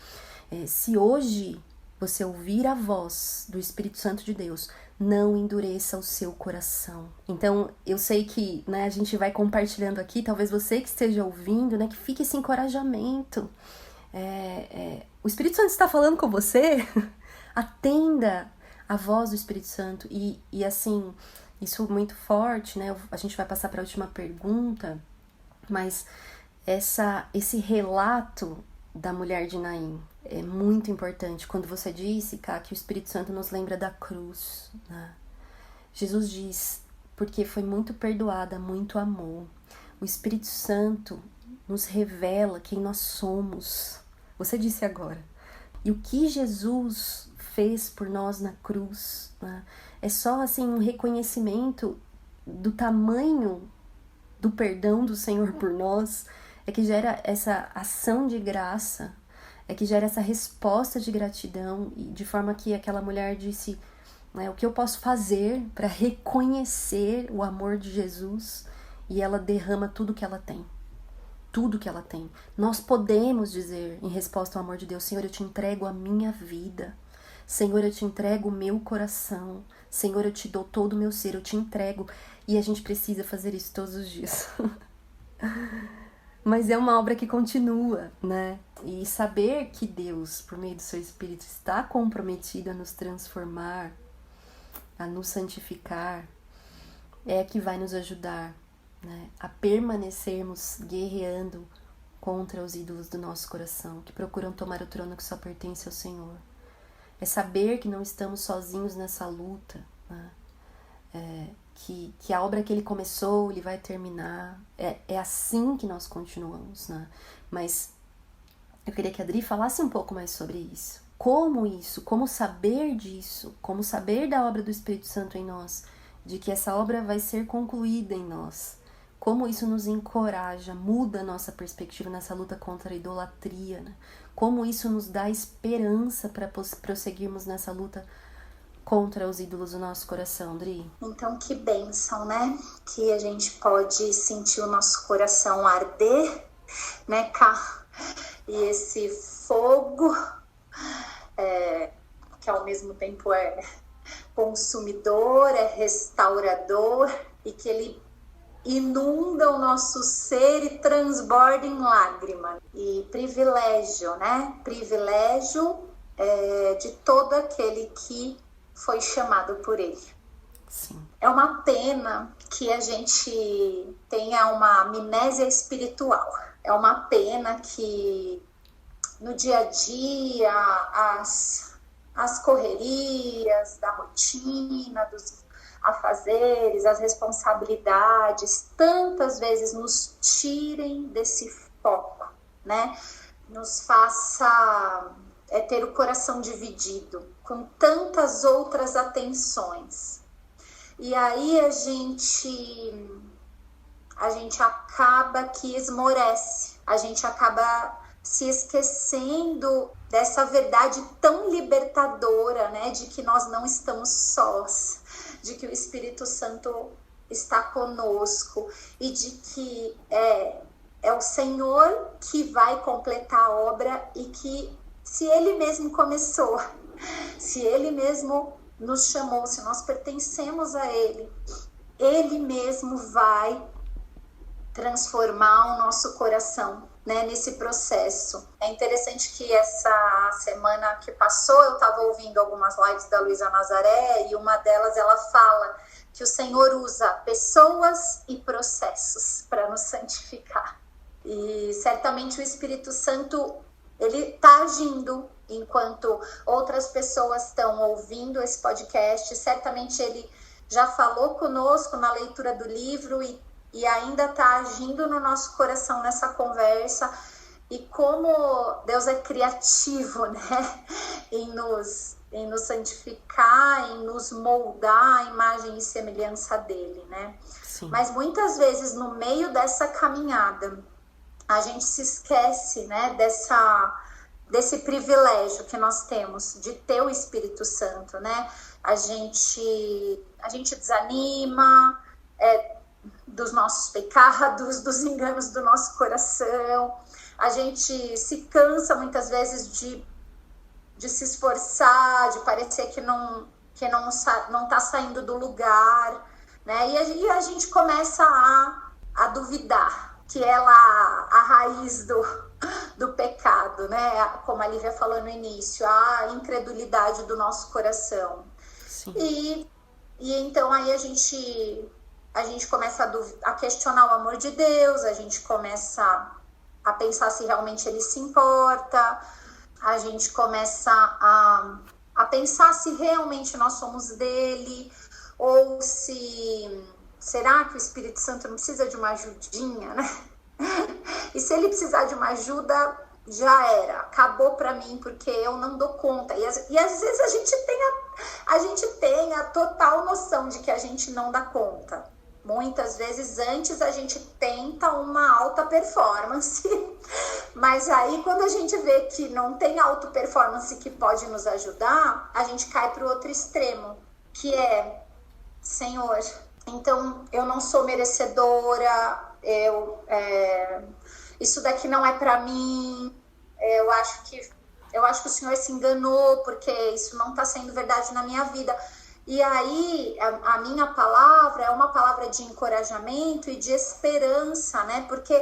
Se hoje você ouvir a voz do Espírito Santo de Deus, não endureça o seu coração. Então, eu sei que, né, a gente vai compartilhando aqui, talvez você que esteja ouvindo, né, que fique esse encorajamento. O Espírito Santo está falando com você, atenda a voz do Espírito Santo. E assim, isso é muito forte, né, a gente vai passar para a última pergunta, mas esse relato da mulher de Naim, é muito importante. Quando você disse, Ká, que o Espírito Santo nos lembra da cruz, né? Jesus diz, porque foi muito perdoada, muito amor. O Espírito Santo nos revela quem nós somos. Você disse agora. E o que Jesus fez por nós na cruz, né? É só assim um reconhecimento do tamanho do perdão do Senhor por nós, é que gera essa ação de graça, é que gera essa resposta de gratidão, e de forma que aquela mulher disse, né, o que eu posso fazer para reconhecer o amor de Jesus, e ela derrama tudo que ela tem. Tudo que ela tem. Nós podemos dizer, em resposta ao amor de Deus, Senhor, eu te entrego a minha vida. Senhor, eu te entrego o meu coração. Senhor, eu te dou todo o meu ser, eu te entrego. E a gente precisa fazer isso todos os dias. Mas é uma obra que continua, né? E saber que Deus, por meio do seu Espírito, está comprometido a nos transformar, a nos santificar, é que vai nos ajudar, né, a permanecermos guerreando contra os ídolos do nosso coração, que procuram tomar o trono que só pertence ao Senhor. É saber que não estamos sozinhos nessa luta, né? Que a obra que ele começou, ele vai terminar. É assim que nós continuamos, né? Mas eu queria que a Adri falasse um pouco mais sobre isso. Como saber disso, como saber da obra do Espírito Santo em nós, de que essa obra vai ser concluída em nós. como isso nos encoraja, muda a nossa perspectiva nessa luta contra a idolatria, né? Como isso nos dá esperança para prosseguirmos nessa luta contra os ídolos do nosso coração, Dri. Então, que bênção, né? Que a gente pode sentir o nosso coração arder, né, Cá? E esse fogo, que ao mesmo tempo é consumidor, é restaurador, e que ele inunda o nosso ser e transborda em lágrima. E privilégio, né? Privilégio de todo aquele que foi chamado por ele. Sim. É uma pena que a gente tenha uma amnésia espiritual. É uma pena que no dia a dia as correrias da rotina, dos afazeres, as responsabilidades, tantas vezes nos tirem desse foco, né? Nos faça ter o coração dividido com tantas outras atenções. E aí a gente acaba que esmorece, a gente acaba se esquecendo dessa verdade tão libertadora, né? De que nós não estamos sós, de que o Espírito Santo está conosco e de que é o Senhor que vai completar a obra e que, se Ele mesmo começou, se Ele mesmo nos chamou, se nós pertencemos a Ele, Ele mesmo vai transformar o nosso coração, né, nesse processo. É interessante que essa semana que passou eu estava ouvindo algumas lives da Luísa Nazaré e uma delas ela fala que o Senhor usa pessoas e processos para nos santificar. E certamente o Espírito Santo, ele está agindo enquanto outras pessoas estão ouvindo esse podcast. Certamente ele já falou conosco na leitura do livro e ainda está agindo no nosso coração nessa conversa. E como Deus é criativo, né? em nos santificar, em nos moldar à imagem e semelhança dele, né? Sim. Mas muitas vezes no meio dessa caminhada a gente se esquece, né, desse privilégio que nós temos de ter o Espírito Santo, né? A gente desanima dos nossos pecados, dos enganos do nosso coração. A gente se cansa muitas vezes de se esforçar, de parecer que não está saindo do lugar, né? E a gente começa a duvidar, que é lá a raiz do pecado, né? Como a Lívia falou no início, a incredulidade do nosso coração. Sim. E então aí a gente começa a questionar o amor de Deus, a gente começa a pensar se realmente ele se importa, a gente começa a pensar se realmente nós somos dele, ou será que o Espírito Santo não precisa de uma ajudinha, né? E se ele precisar de uma ajuda, já era, acabou para mim, porque eu não dou conta. E às vezes a gente tem a total noção de que a gente não dá conta. Muitas vezes antes a gente tenta uma alta performance, mas aí quando a gente vê que não tem alta performance que pode nos ajudar, a gente cai para o outro extremo, que é: Senhor, então eu não sou merecedora, isso daqui não é para mim, eu acho que o Senhor se enganou, porque isso não está sendo verdade na minha vida. E aí a minha palavra é uma palavra de encorajamento e de esperança, né? Porque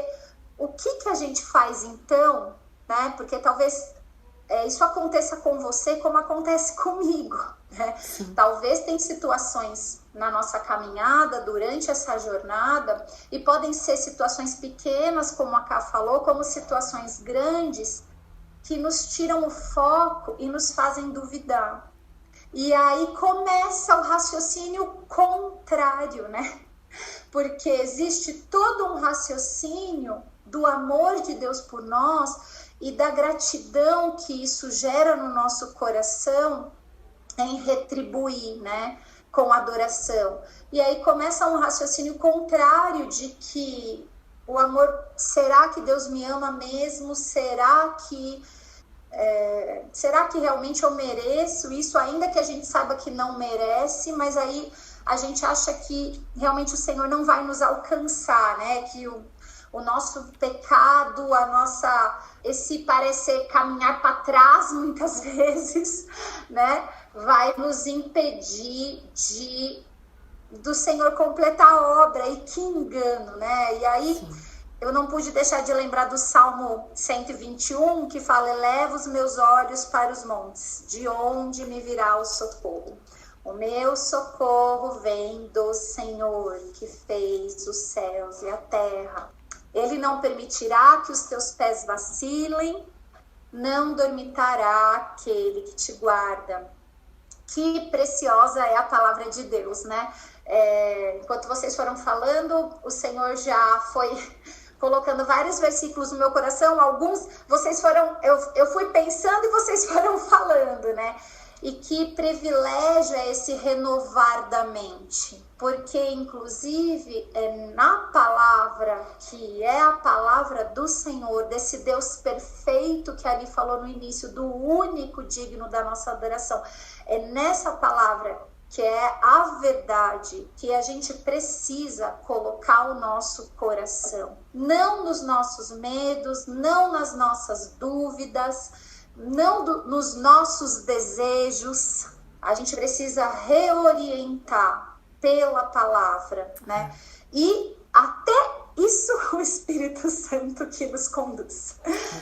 o que a gente faz então, né? Porque talvez isso aconteça com você como acontece comigo, né? Talvez tem situações na nossa caminhada, durante essa jornada, e podem ser situações pequenas, como a Ká falou, como situações grandes, que nos tiram o foco e nos fazem duvidar. E aí começa o raciocínio contrário, né? Porque existe todo um raciocínio do amor de Deus por nós e da gratidão que isso gera no nosso coração em retribuir, né? com adoração. E aí começa um raciocínio contrário de que o amor, será que Deus me ama mesmo? Será que realmente eu mereço isso? Ainda que a gente saiba que não merece, mas aí a gente acha que realmente o Senhor não vai nos alcançar, né? Que o nosso pecado, esse parecer caminhar para trás muitas vezes, né? Vai nos impedir do Senhor completar a obra. E que engano, né? E aí, sim, eu não pude deixar de lembrar do Salmo 121, que fala: eleva os meus olhos para os montes, de onde me virá o socorro? O meu socorro vem do Senhor, que fez os céus e a terra. Ele não permitirá que os teus pés vacilem, não dormitará aquele que te guarda. Que preciosa é a palavra de Deus, né? Enquanto vocês foram falando, o Senhor já foi colocando vários versículos no meu coração. Alguns vocês foram, eu fui pensando e vocês foram falando, né? E que privilégio é esse renovar da mente, porque inclusive é na palavra, que é a palavra do Senhor, desse Deus perfeito que ali falou no início, do único digno da nossa adoração, é nessa palavra que é a verdade, que a gente precisa colocar o nosso coração, não nos nossos medos, não nas nossas dúvidas, não nos nossos desejos. A gente precisa reorientar pela palavra, né? E até isso o Espírito Santo que nos conduz,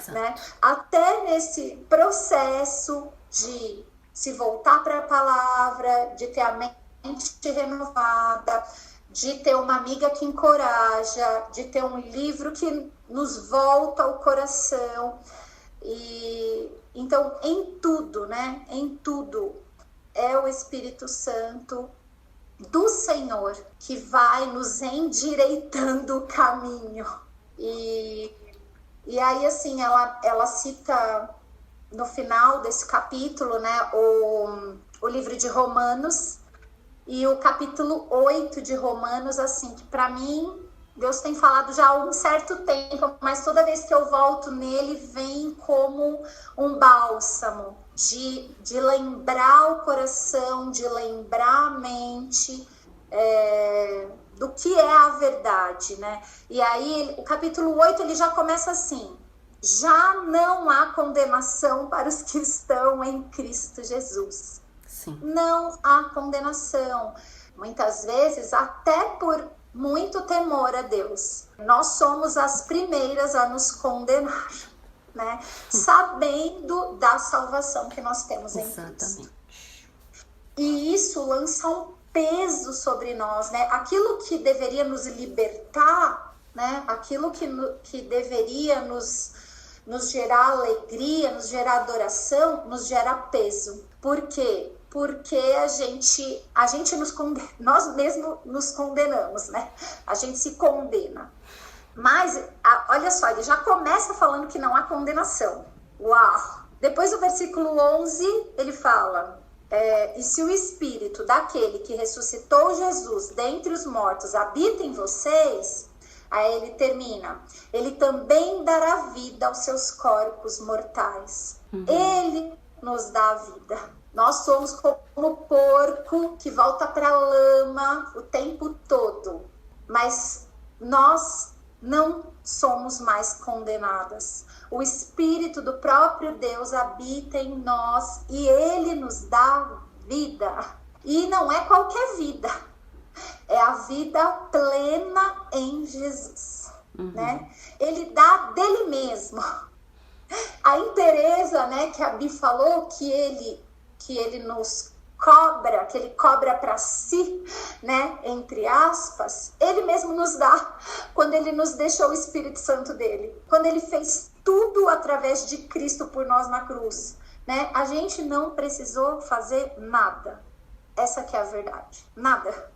né? Até nesse processo de se voltar para a palavra, de ter a mente renovada, de ter uma amiga que encoraja, de ter um livro que nos volta ao coração. E então, em tudo, né? Em tudo é o Espírito Santo do Senhor que vai nos endireitando o caminho. E aí, assim, ela cita no final desse capítulo, né, o livro de Romanos, e o capítulo 8 de Romanos, assim, que para mim Deus tem falado já há um certo tempo, mas toda vez que eu volto nele, vem como um bálsamo de lembrar o coração, de lembrar a mente do que é a verdade, né? E aí, o capítulo 8, ele já começa assim: já não há condenação para os que estão em Cristo Jesus. Sim. Não há condenação. Muitas vezes, até por muito temor a Deus, nós somos as primeiras a nos condenar, né? Sabendo da salvação que nós temos em Cristo. E isso lança um peso sobre nós, né? Aquilo que deveria nos libertar, né? Aquilo que deveria nos gerar alegria, nos gerar adoração, nos gera peso. Por quê? Porque a gente nós mesmos nos condenamos, né? A gente se condena. Mas, olha só, ele já começa falando que não há condenação. Uau! Depois do versículo 11, ele fala: e se o Espírito daquele que ressuscitou Jesus dentre os mortos habita em vocês, aí ele termina: ele também dará vida aos seus corpos mortais. Ele nos dá a vida. Nós somos como o porco que volta para a lama o tempo todo, mas nós não somos mais condenadas. O Espírito do próprio Deus habita em nós e ele nos dá vida. E não é qualquer vida, é a vida plena em Jesus, né? Ele dá dele mesmo. A inteireza, né, que a Bi falou, que ele nos cobra, que ele cobra para si, né, entre aspas, ele mesmo nos dá quando ele nos deixou o Espírito Santo dele, quando ele fez tudo através de Cristo por nós na cruz, né? A gente não precisou fazer nada. Essa que é a verdade, nada.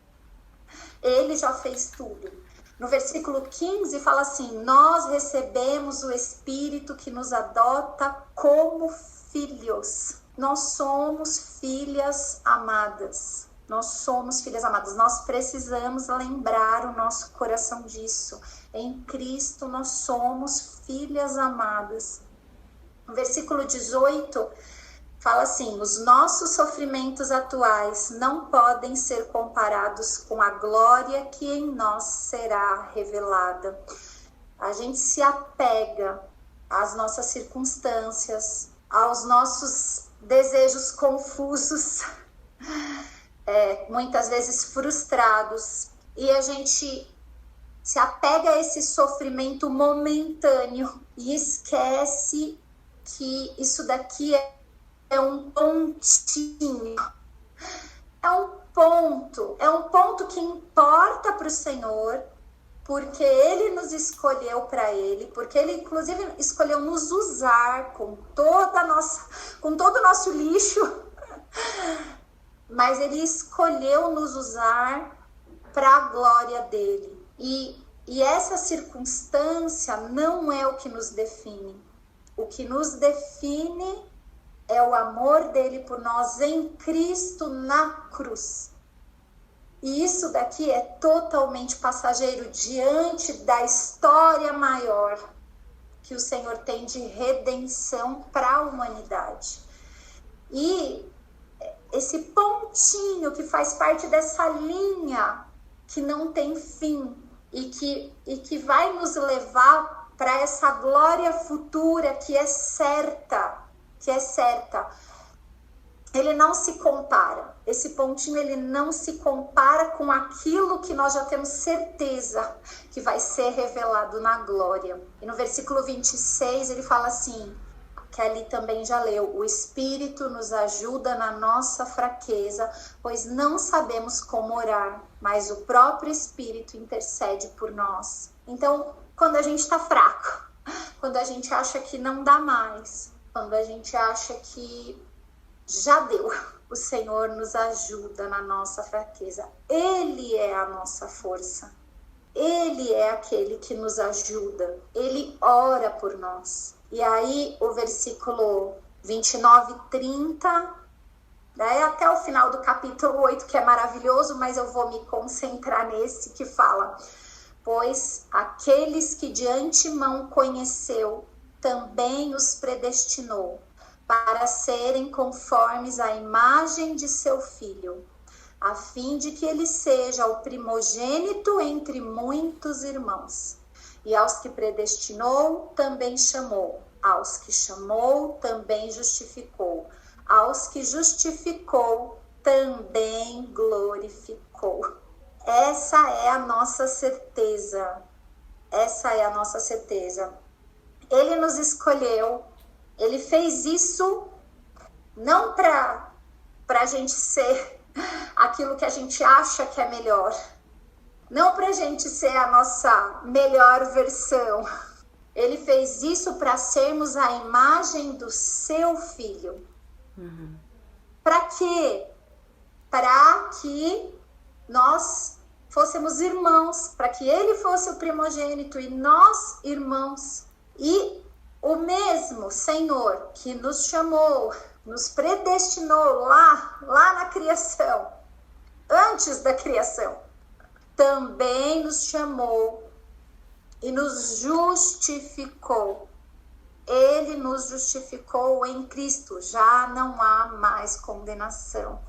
Ele já fez tudo. No versículo 15 fala assim: nós recebemos o Espírito que nos adota como filhos. Nós somos filhas amadas. Nós somos filhas amadas. Nós precisamos lembrar o nosso coração disso. Em Cristo nós somos filhas amadas. No versículo 18 fala assim: os nossos sofrimentos atuais não podem ser comparados com a glória que em nós será revelada. A gente se apega às nossas circunstâncias, aos nossos desejos confusos, muitas vezes frustrados, e a gente se apega a esse sofrimento momentâneo e esquece que isso daqui é um pontinho, é um ponto que importa para o Senhor, porque Ele nos escolheu para Ele, porque Ele inclusive escolheu nos usar com todo o nosso lixo, mas Ele escolheu nos usar para a glória dEle. E essa circunstância não é o que nos define. O que nos define é o amor dele por nós em Cristo na cruz. E isso daqui é totalmente passageiro diante da história maior que o Senhor tem de redenção para a humanidade. E esse pontinho que faz parte dessa linha que não tem fim e que vai nos levar para essa glória futura que é certa. Ele não se compara. Esse pontinho, ele não se compara com aquilo que nós já temos certeza que vai ser revelado na glória. E no versículo 26 ele fala assim, que ali também já leu: o Espírito nos ajuda na nossa fraqueza, pois não sabemos como orar, mas o próprio Espírito intercede por nós. Então, quando a gente está fraco, quando a gente acha que não dá mais, quando a gente acha que já deu, o Senhor nos ajuda na nossa fraqueza. Ele é a nossa força. Ele é aquele que nos ajuda. Ele ora por nós. E aí o versículo 29 e 30, né, até o final do capítulo 8, que é maravilhoso, mas eu vou me concentrar nesse que fala: pois aqueles que de antemão conheceu, também os predestinou para serem conformes à imagem de seu Filho, a fim de que ele seja o primogênito entre muitos irmãos. E aos que predestinou, também chamou. Aos que chamou, também justificou. Aos que justificou, também glorificou. Essa é a nossa certeza. Essa é a nossa certeza. Ele nos escolheu. Ele fez isso não para a gente ser aquilo que a gente acha que é melhor. Não para a gente ser a nossa melhor versão. Ele fez isso para sermos a imagem do seu Filho. Uhum. Para quê? Para que nós fôssemos irmãos, para que ele fosse o primogênito e nós irmãos. E o mesmo Senhor que nos chamou, nos predestinou lá na criação, antes da criação, também nos chamou e nos justificou. Ele nos justificou em Cristo. Já não há mais condenação.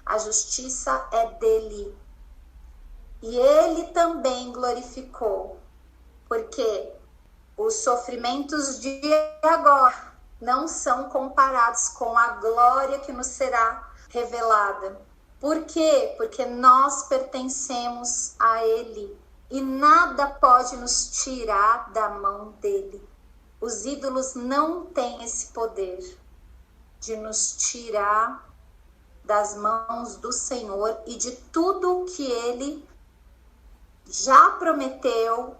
A justiça é dele. E ele também glorificou, porque os sofrimentos de agora não são comparados com a glória que nos será revelada. Por quê? Porque nós pertencemos a Ele e nada pode nos tirar da mão dele. Os ídolos não têm esse poder de nos tirar das mãos do Senhor e de tudo que Ele já prometeu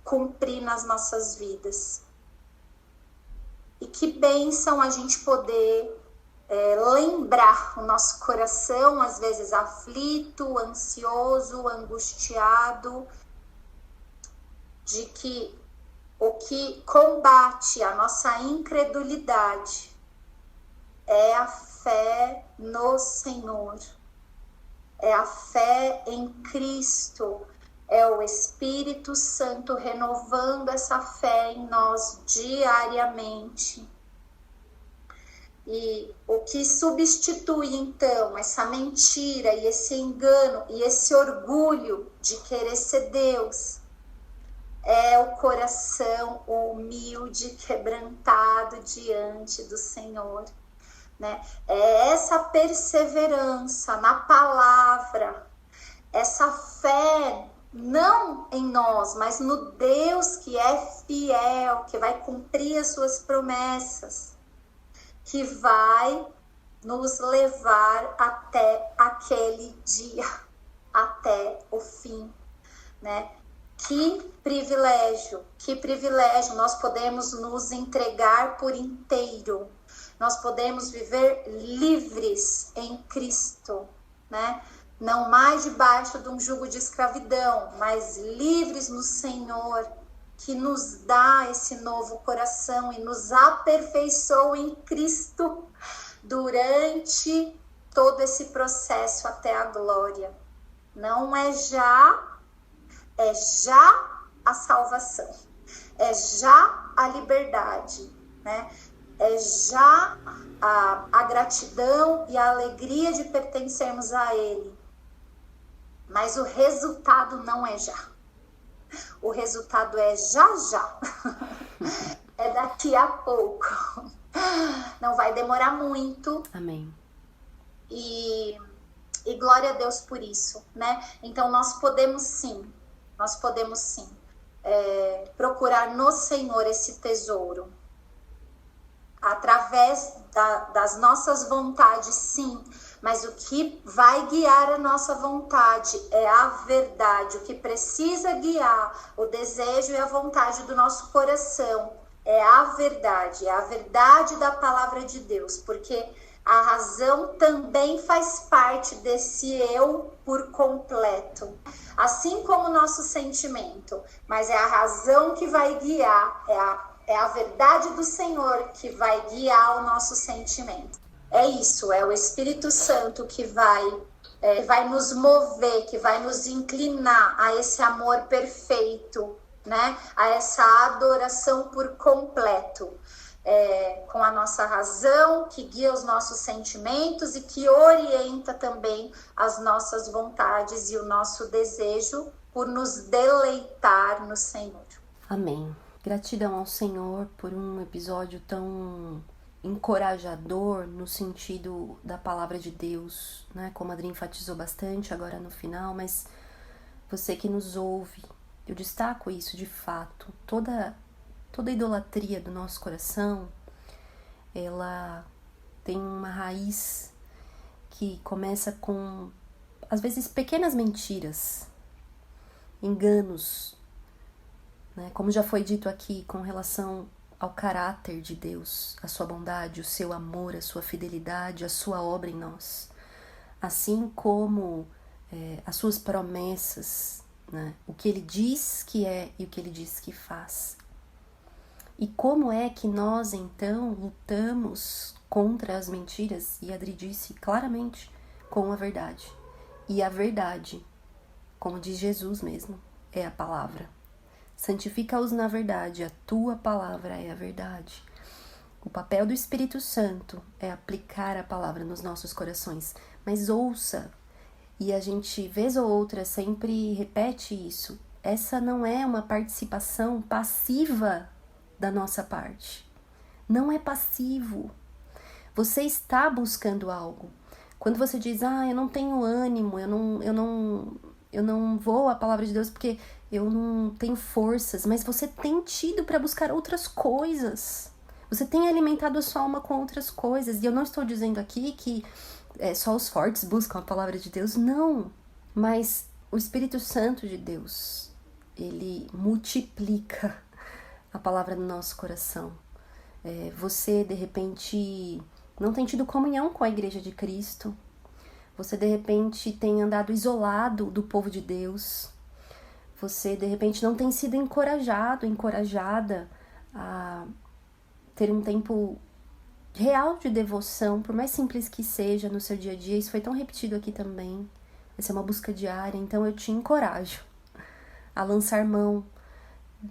cumprir nas nossas vidas. E que bênção a gente poder lembrar o nosso coração, às vezes aflito, ansioso, angustiado, de que o que combate a nossa incredulidade é a fé no Senhor. é a fé em Cristo, é o Espírito Santo renovando essa fé em nós diariamente. E o que substitui, então, essa mentira e esse engano e esse orgulho de querer ser Deus é o coração humilde, quebrantado diante do Senhor, né? É essa perseverança na palavra, essa fé não em nós, mas no Deus que é fiel, que vai cumprir as suas promessas, que vai nos levar até aquele dia, até o fim, né? Que privilégio, nós podemos nos entregar por inteiro, nós podemos viver livres em Cristo, né? Não mais debaixo de um jugo de escravidão, mas livres no Senhor, que nos dá esse novo coração e nos aperfeiçoa em Cristo durante todo esse processo até a glória. Não é já a salvação, é já a liberdade, né? É já a gratidão e a alegria de pertencermos a Ele. Mas o resultado não é já. O resultado é já. É daqui a pouco. Não vai demorar muito. Amém. E glória a Deus por isso, né? Então nós podemos sim procurar no Senhor esse tesouro. Através das nossas vontades, sim, mas o que vai guiar a nossa vontade é a verdade. O que precisa guiar o desejo e a vontade do nosso coração é a verdade da palavra de Deus, porque a razão também faz parte desse eu por completo, assim como o nosso sentimento, mas é a razão que vai guiar, é a verdade do Senhor que vai guiar o nosso sentimento. É isso, é o Espírito Santo que vai nos mover, que vai nos inclinar a esse amor perfeito, né? A essa adoração por completo, com a nossa razão, que guia os nossos sentimentos e que orienta também as nossas vontades e o nosso desejo por nos deleitar no Senhor. Amém. Gratidão ao Senhor por um episódio tão encorajador no sentido da palavra de Deus, né? Como a Adri enfatizou bastante agora no final, mas você que nos ouve, eu destaco isso de fato. Toda idolatria do nosso coração, ela tem uma raiz que começa com, às vezes, pequenas mentiras, enganos, né? Como já foi dito aqui com relação ao caráter de Deus, a sua bondade, o seu amor, a sua fidelidade, a sua obra em nós, assim como as suas promessas, né? O que Ele diz que é e o que Ele diz que faz. E como é que nós, então, lutamos contra as mentiras? E a Adri disse claramente, com a verdade. E a verdade, como diz Jesus mesmo, é a palavra. Santifica-os na verdade, a tua palavra é a verdade. O papel do Espírito Santo é aplicar a palavra nos nossos corações. Mas ouça, e a gente, vez ou outra, sempre repete isso. Essa não é uma participação passiva da nossa parte. Não é passivo. Você está buscando algo. Quando você diz, eu não tenho ânimo, eu não vou à palavra de Deus porque eu não tenho forças, mas você tem tido para buscar outras coisas. Você tem alimentado a sua alma com outras coisas. E eu não estou dizendo aqui que só os fortes buscam a palavra de Deus, não. Mas o Espírito Santo de Deus, ele multiplica a palavra no nosso coração. Você, de repente, não tem tido comunhão com a Igreja de Cristo. Você, de repente, tem andado isolado do povo de Deus. Você, de repente, não tem sido encorajada a ter um tempo real de devoção, por mais simples que seja no seu dia a dia. Isso foi tão repetido aqui também. essa é uma busca diária, então eu te encorajo a lançar mão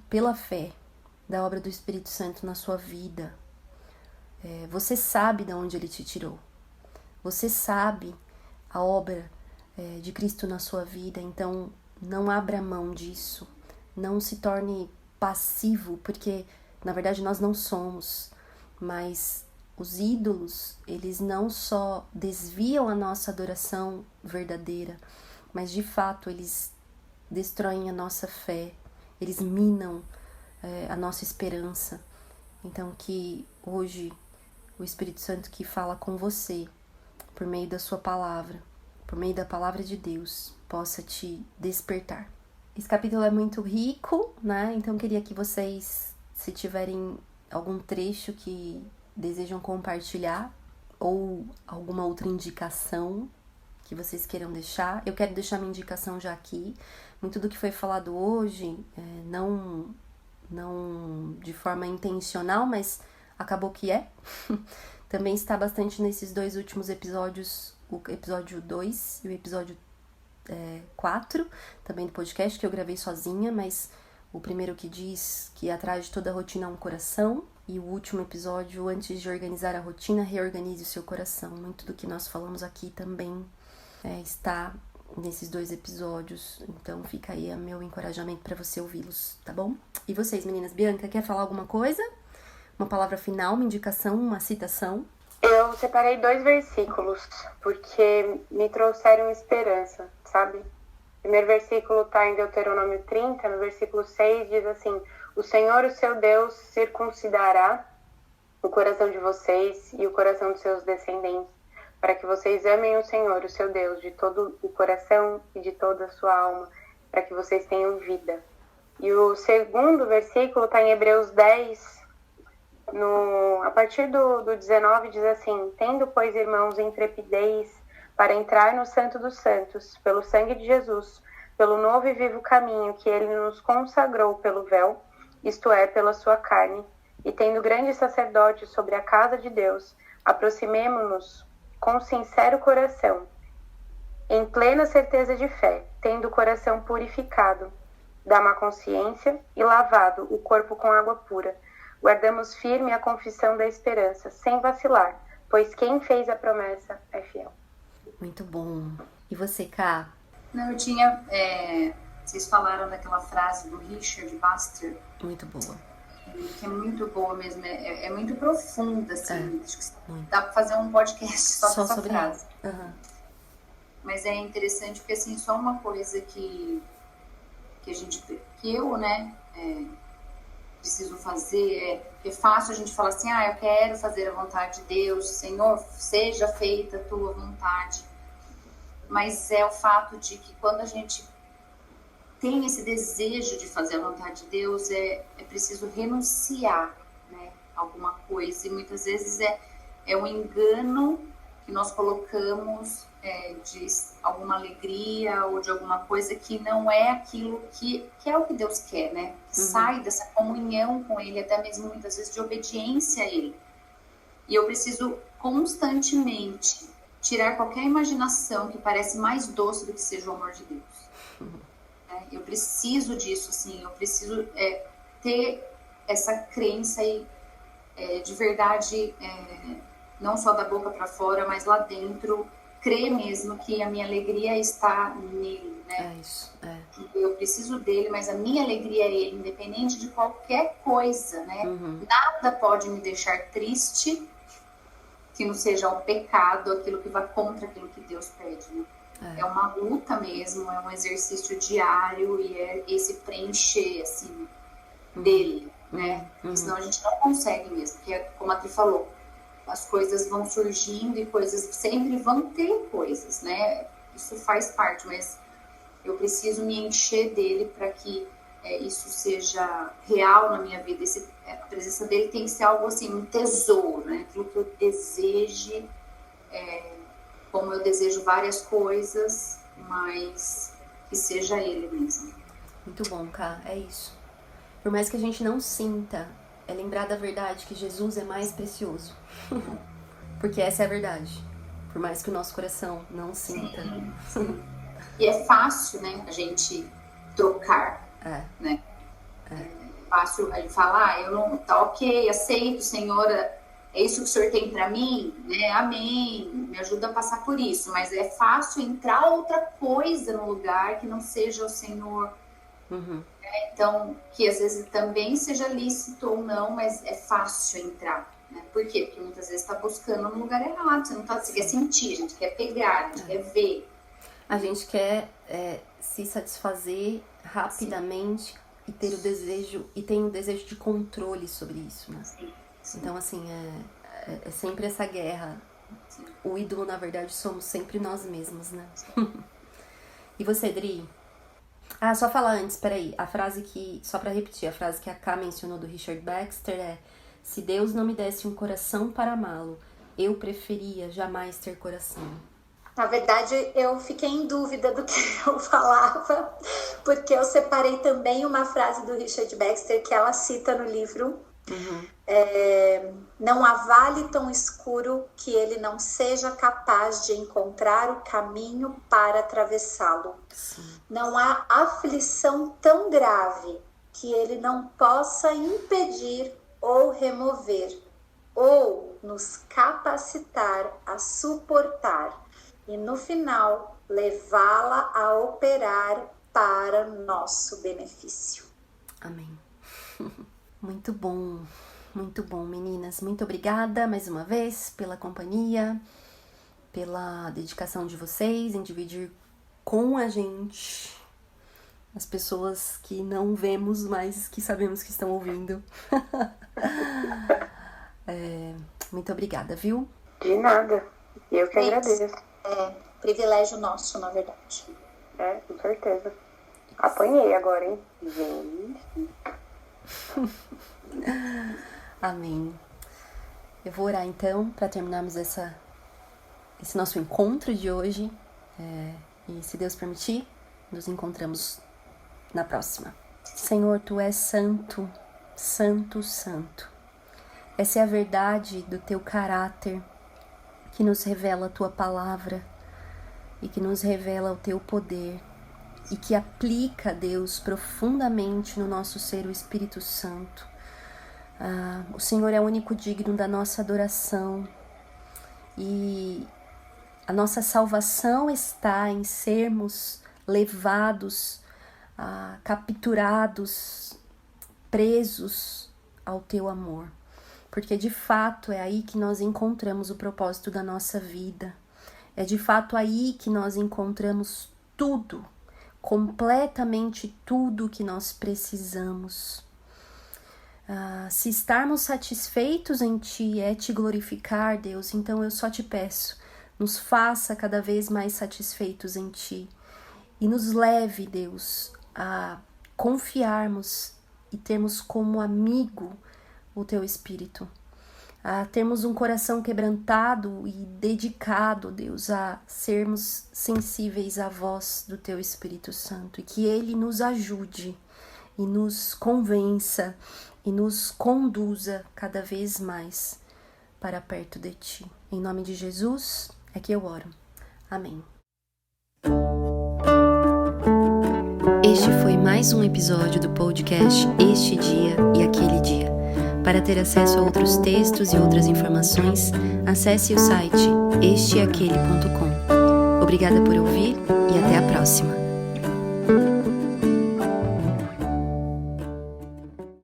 pela fé da obra do Espírito Santo na sua vida. Você sabe de onde ele te tirou. Você sabe a obra de Cristo na sua vida, então não abra mão disso. Não se torne passivo, porque na verdade nós não somos, mas os ídolos, eles não só desviam a nossa adoração verdadeira, mas de fato eles destroem a nossa fé, eles minam a nossa esperança. Então que hoje o Espírito Santo que fala com você, por meio da sua palavra, por meio da palavra de Deus, possa te despertar. Esse capítulo é muito rico, né? Então queria que vocês, se tiverem algum trecho que desejam compartilhar ou alguma outra indicação que vocês queiram deixar, eu quero deixar minha indicação já aqui. Muito do que foi falado hoje, não de forma intencional, mas acabou que é. Também está bastante nesses 2 últimos episódios, o episódio 2 e o episódio 4, também do podcast, que eu gravei sozinha, mas o primeiro que diz que atrás de toda rotina há um coração, e o último episódio, antes de organizar a rotina, reorganize o seu coração. Muito do que nós falamos aqui também está nesses 2 episódios, então fica aí o meu encorajamento para você ouvi-los, tá bom? E vocês, meninas? Bianca, quer falar alguma coisa? Uma palavra final, uma indicação, uma citação? Eu separei 2 versículos, porque me trouxeram esperança, sabe? O primeiro versículo está em Deuteronômio 30, no versículo 6, diz assim: o Senhor, o seu Deus, circuncidará o coração de vocês e o coração dos seus descendentes, para que vocês amem o Senhor, o seu Deus, de todo o coração e de toda a sua alma, para que vocês tenham vida. E o segundo versículo está em Hebreus 10, a partir do 19, diz assim: tendo, pois, irmãos, intrepidez para entrar no Santo dos Santos, pelo sangue de Jesus, pelo novo e vivo caminho que ele nos consagrou pelo véu, isto é, pela sua carne, e tendo grande sacerdote sobre a casa de Deus, aproximemo-nos com sincero coração, em plena certeza de fé, tendo o coração purificado da má consciência e lavado o corpo com água pura. Guardamos firme a confissão da esperança, sem vacilar, pois quem fez a promessa é fiel. Muito bom. E você, Ká? Não, eu tinha... vocês falaram daquela frase do Richard Baxter. Muito boa. Que é muito boa mesmo. É muito profunda, assim. Acho que muito. dá para fazer um podcast só sobre frase. Uhum. Mas é interessante porque, assim, só uma coisa que eu, né, preciso fazer é fácil a gente falar assim: eu quero fazer a vontade de Deus, Senhor, seja feita a tua vontade. Mas é o fato de que quando a gente tem esse desejo de fazer a vontade de Deus, é preciso renunciar, né, a alguma coisa. E muitas vezes é um engano que nós colocamos de alguma alegria ou de alguma coisa que não é aquilo que é o que Deus quer, né? Que sai dessa comunhão com Ele, até mesmo muitas vezes de obediência a Ele. E eu preciso constantemente tirar qualquer imaginação que parece mais doce do que seja o amor de Deus. Eu preciso disso, assim, eu preciso ter essa crença aí, de verdade, não só da boca para fora, mas lá dentro, crer mesmo que a minha alegria está nele, né? Isso, Eu preciso dele, mas a minha alegria é ele, independente de qualquer coisa, né? Nada pode me deixar triste que não seja o pecado, aquilo que vai contra aquilo que Deus pede, né? É uma luta mesmo, é um exercício diário e é esse preencher, assim, dele, né? Senão a gente não consegue mesmo, porque como a Tri falou, as coisas vão surgindo e coisas sempre vão ter coisas, né? Isso faz parte, mas eu preciso me encher dele para que isso seja real na minha vida. A presença dele tem que ser algo assim, um tesouro, né? Aquilo que eu deseje, como eu desejo várias coisas, mas que seja ele mesmo. Muito bom, Ká, é isso. Por mais que a gente não sinta, é lembrar da verdade que Jesus é mais precioso. Porque essa é a verdade. Por mais que o nosso coração não sinta. E é fácil, né, a gente trocar, né? É fácil a gente falar, eu não, tá ok, aceito, Senhora, é isso que o Senhor tem para mim, né? Amém, me ajuda a passar por isso. Mas é fácil entrar outra coisa no lugar que não seja o Senhor. Uhum. Então, que às vezes também seja lícito ou não, mas é fácil entrar. Né? Por quê? Porque muitas vezes está buscando no lugar errado. Você quer sentir, a gente quer pegar, a gente quer ver. A gente quer se satisfazer rapidamente e ter o desejo, e tem o desejo de controle sobre isso, né? Sim. Então, assim, é sempre essa guerra. Sim. O ídolo, na verdade, somos sempre nós mesmos, né? E você, Dri? Ah, só falar antes, peraí. A frase que, só pra repetir, a frase que a Ká mencionou do Richard Baxter é: se Deus não me desse um coração para amá-lo, eu preferia jamais ter coração. Na verdade, eu fiquei em dúvida do que eu falava, porque eu separei também uma frase do Richard Baxter que ela cita no livro. Uhum. Não há vale tão escuro que ele não seja capaz de encontrar o caminho para atravessá-lo. Sim. Não há aflição tão grave que ele não possa impedir ou remover, ou nos capacitar a suportar e no final levá-la a operar para nosso benefício. Amém. Muito bom, meninas. Muito obrigada mais uma vez pela companhia, pela dedicação de vocês em dividir com a gente as pessoas que não vemos, mas que sabemos que estão ouvindo. Muito obrigada, viu? De nada. Eu que agradeço. Privilégio nosso, na verdade. Com certeza. Apanhei agora, hein? Gente. Amém. Eu vou orar então para terminarmos esse nosso encontro de hoje. E se Deus permitir, nos encontramos na próxima. Senhor, Tu és santo, santo, santo. Essa é a verdade do Teu caráter que nos revela a Tua palavra e que nos revela o Teu poder e que aplica, Deus, profundamente no nosso ser o Espírito Santo. O Senhor é o único digno da nossa adoração e a nossa salvação está em sermos levados, capturados, presos ao Teu amor, porque de fato é aí que nós encontramos o propósito da nossa vida, é de fato aí que nós encontramos tudo, completamente tudo que nós precisamos. Se estarmos satisfeitos em Ti é Te glorificar, Deus, então eu só Te peço, nos faça cada vez mais satisfeitos em Ti e nos leve, Deus, a confiarmos e termos como amigo o Teu Espírito, a termos um coração quebrantado e dedicado, Deus, a sermos sensíveis à voz do Teu Espírito Santo e que Ele nos ajude e nos convença e nos conduza cada vez mais para perto de Ti. Em nome de Jesus é que eu oro. Amém. Este foi mais um episódio do podcast Este Dia e Aquele Dia. Para ter acesso a outros textos e outras informações, acesse o site esteaquele.com. Obrigada por ouvir e até a próxima.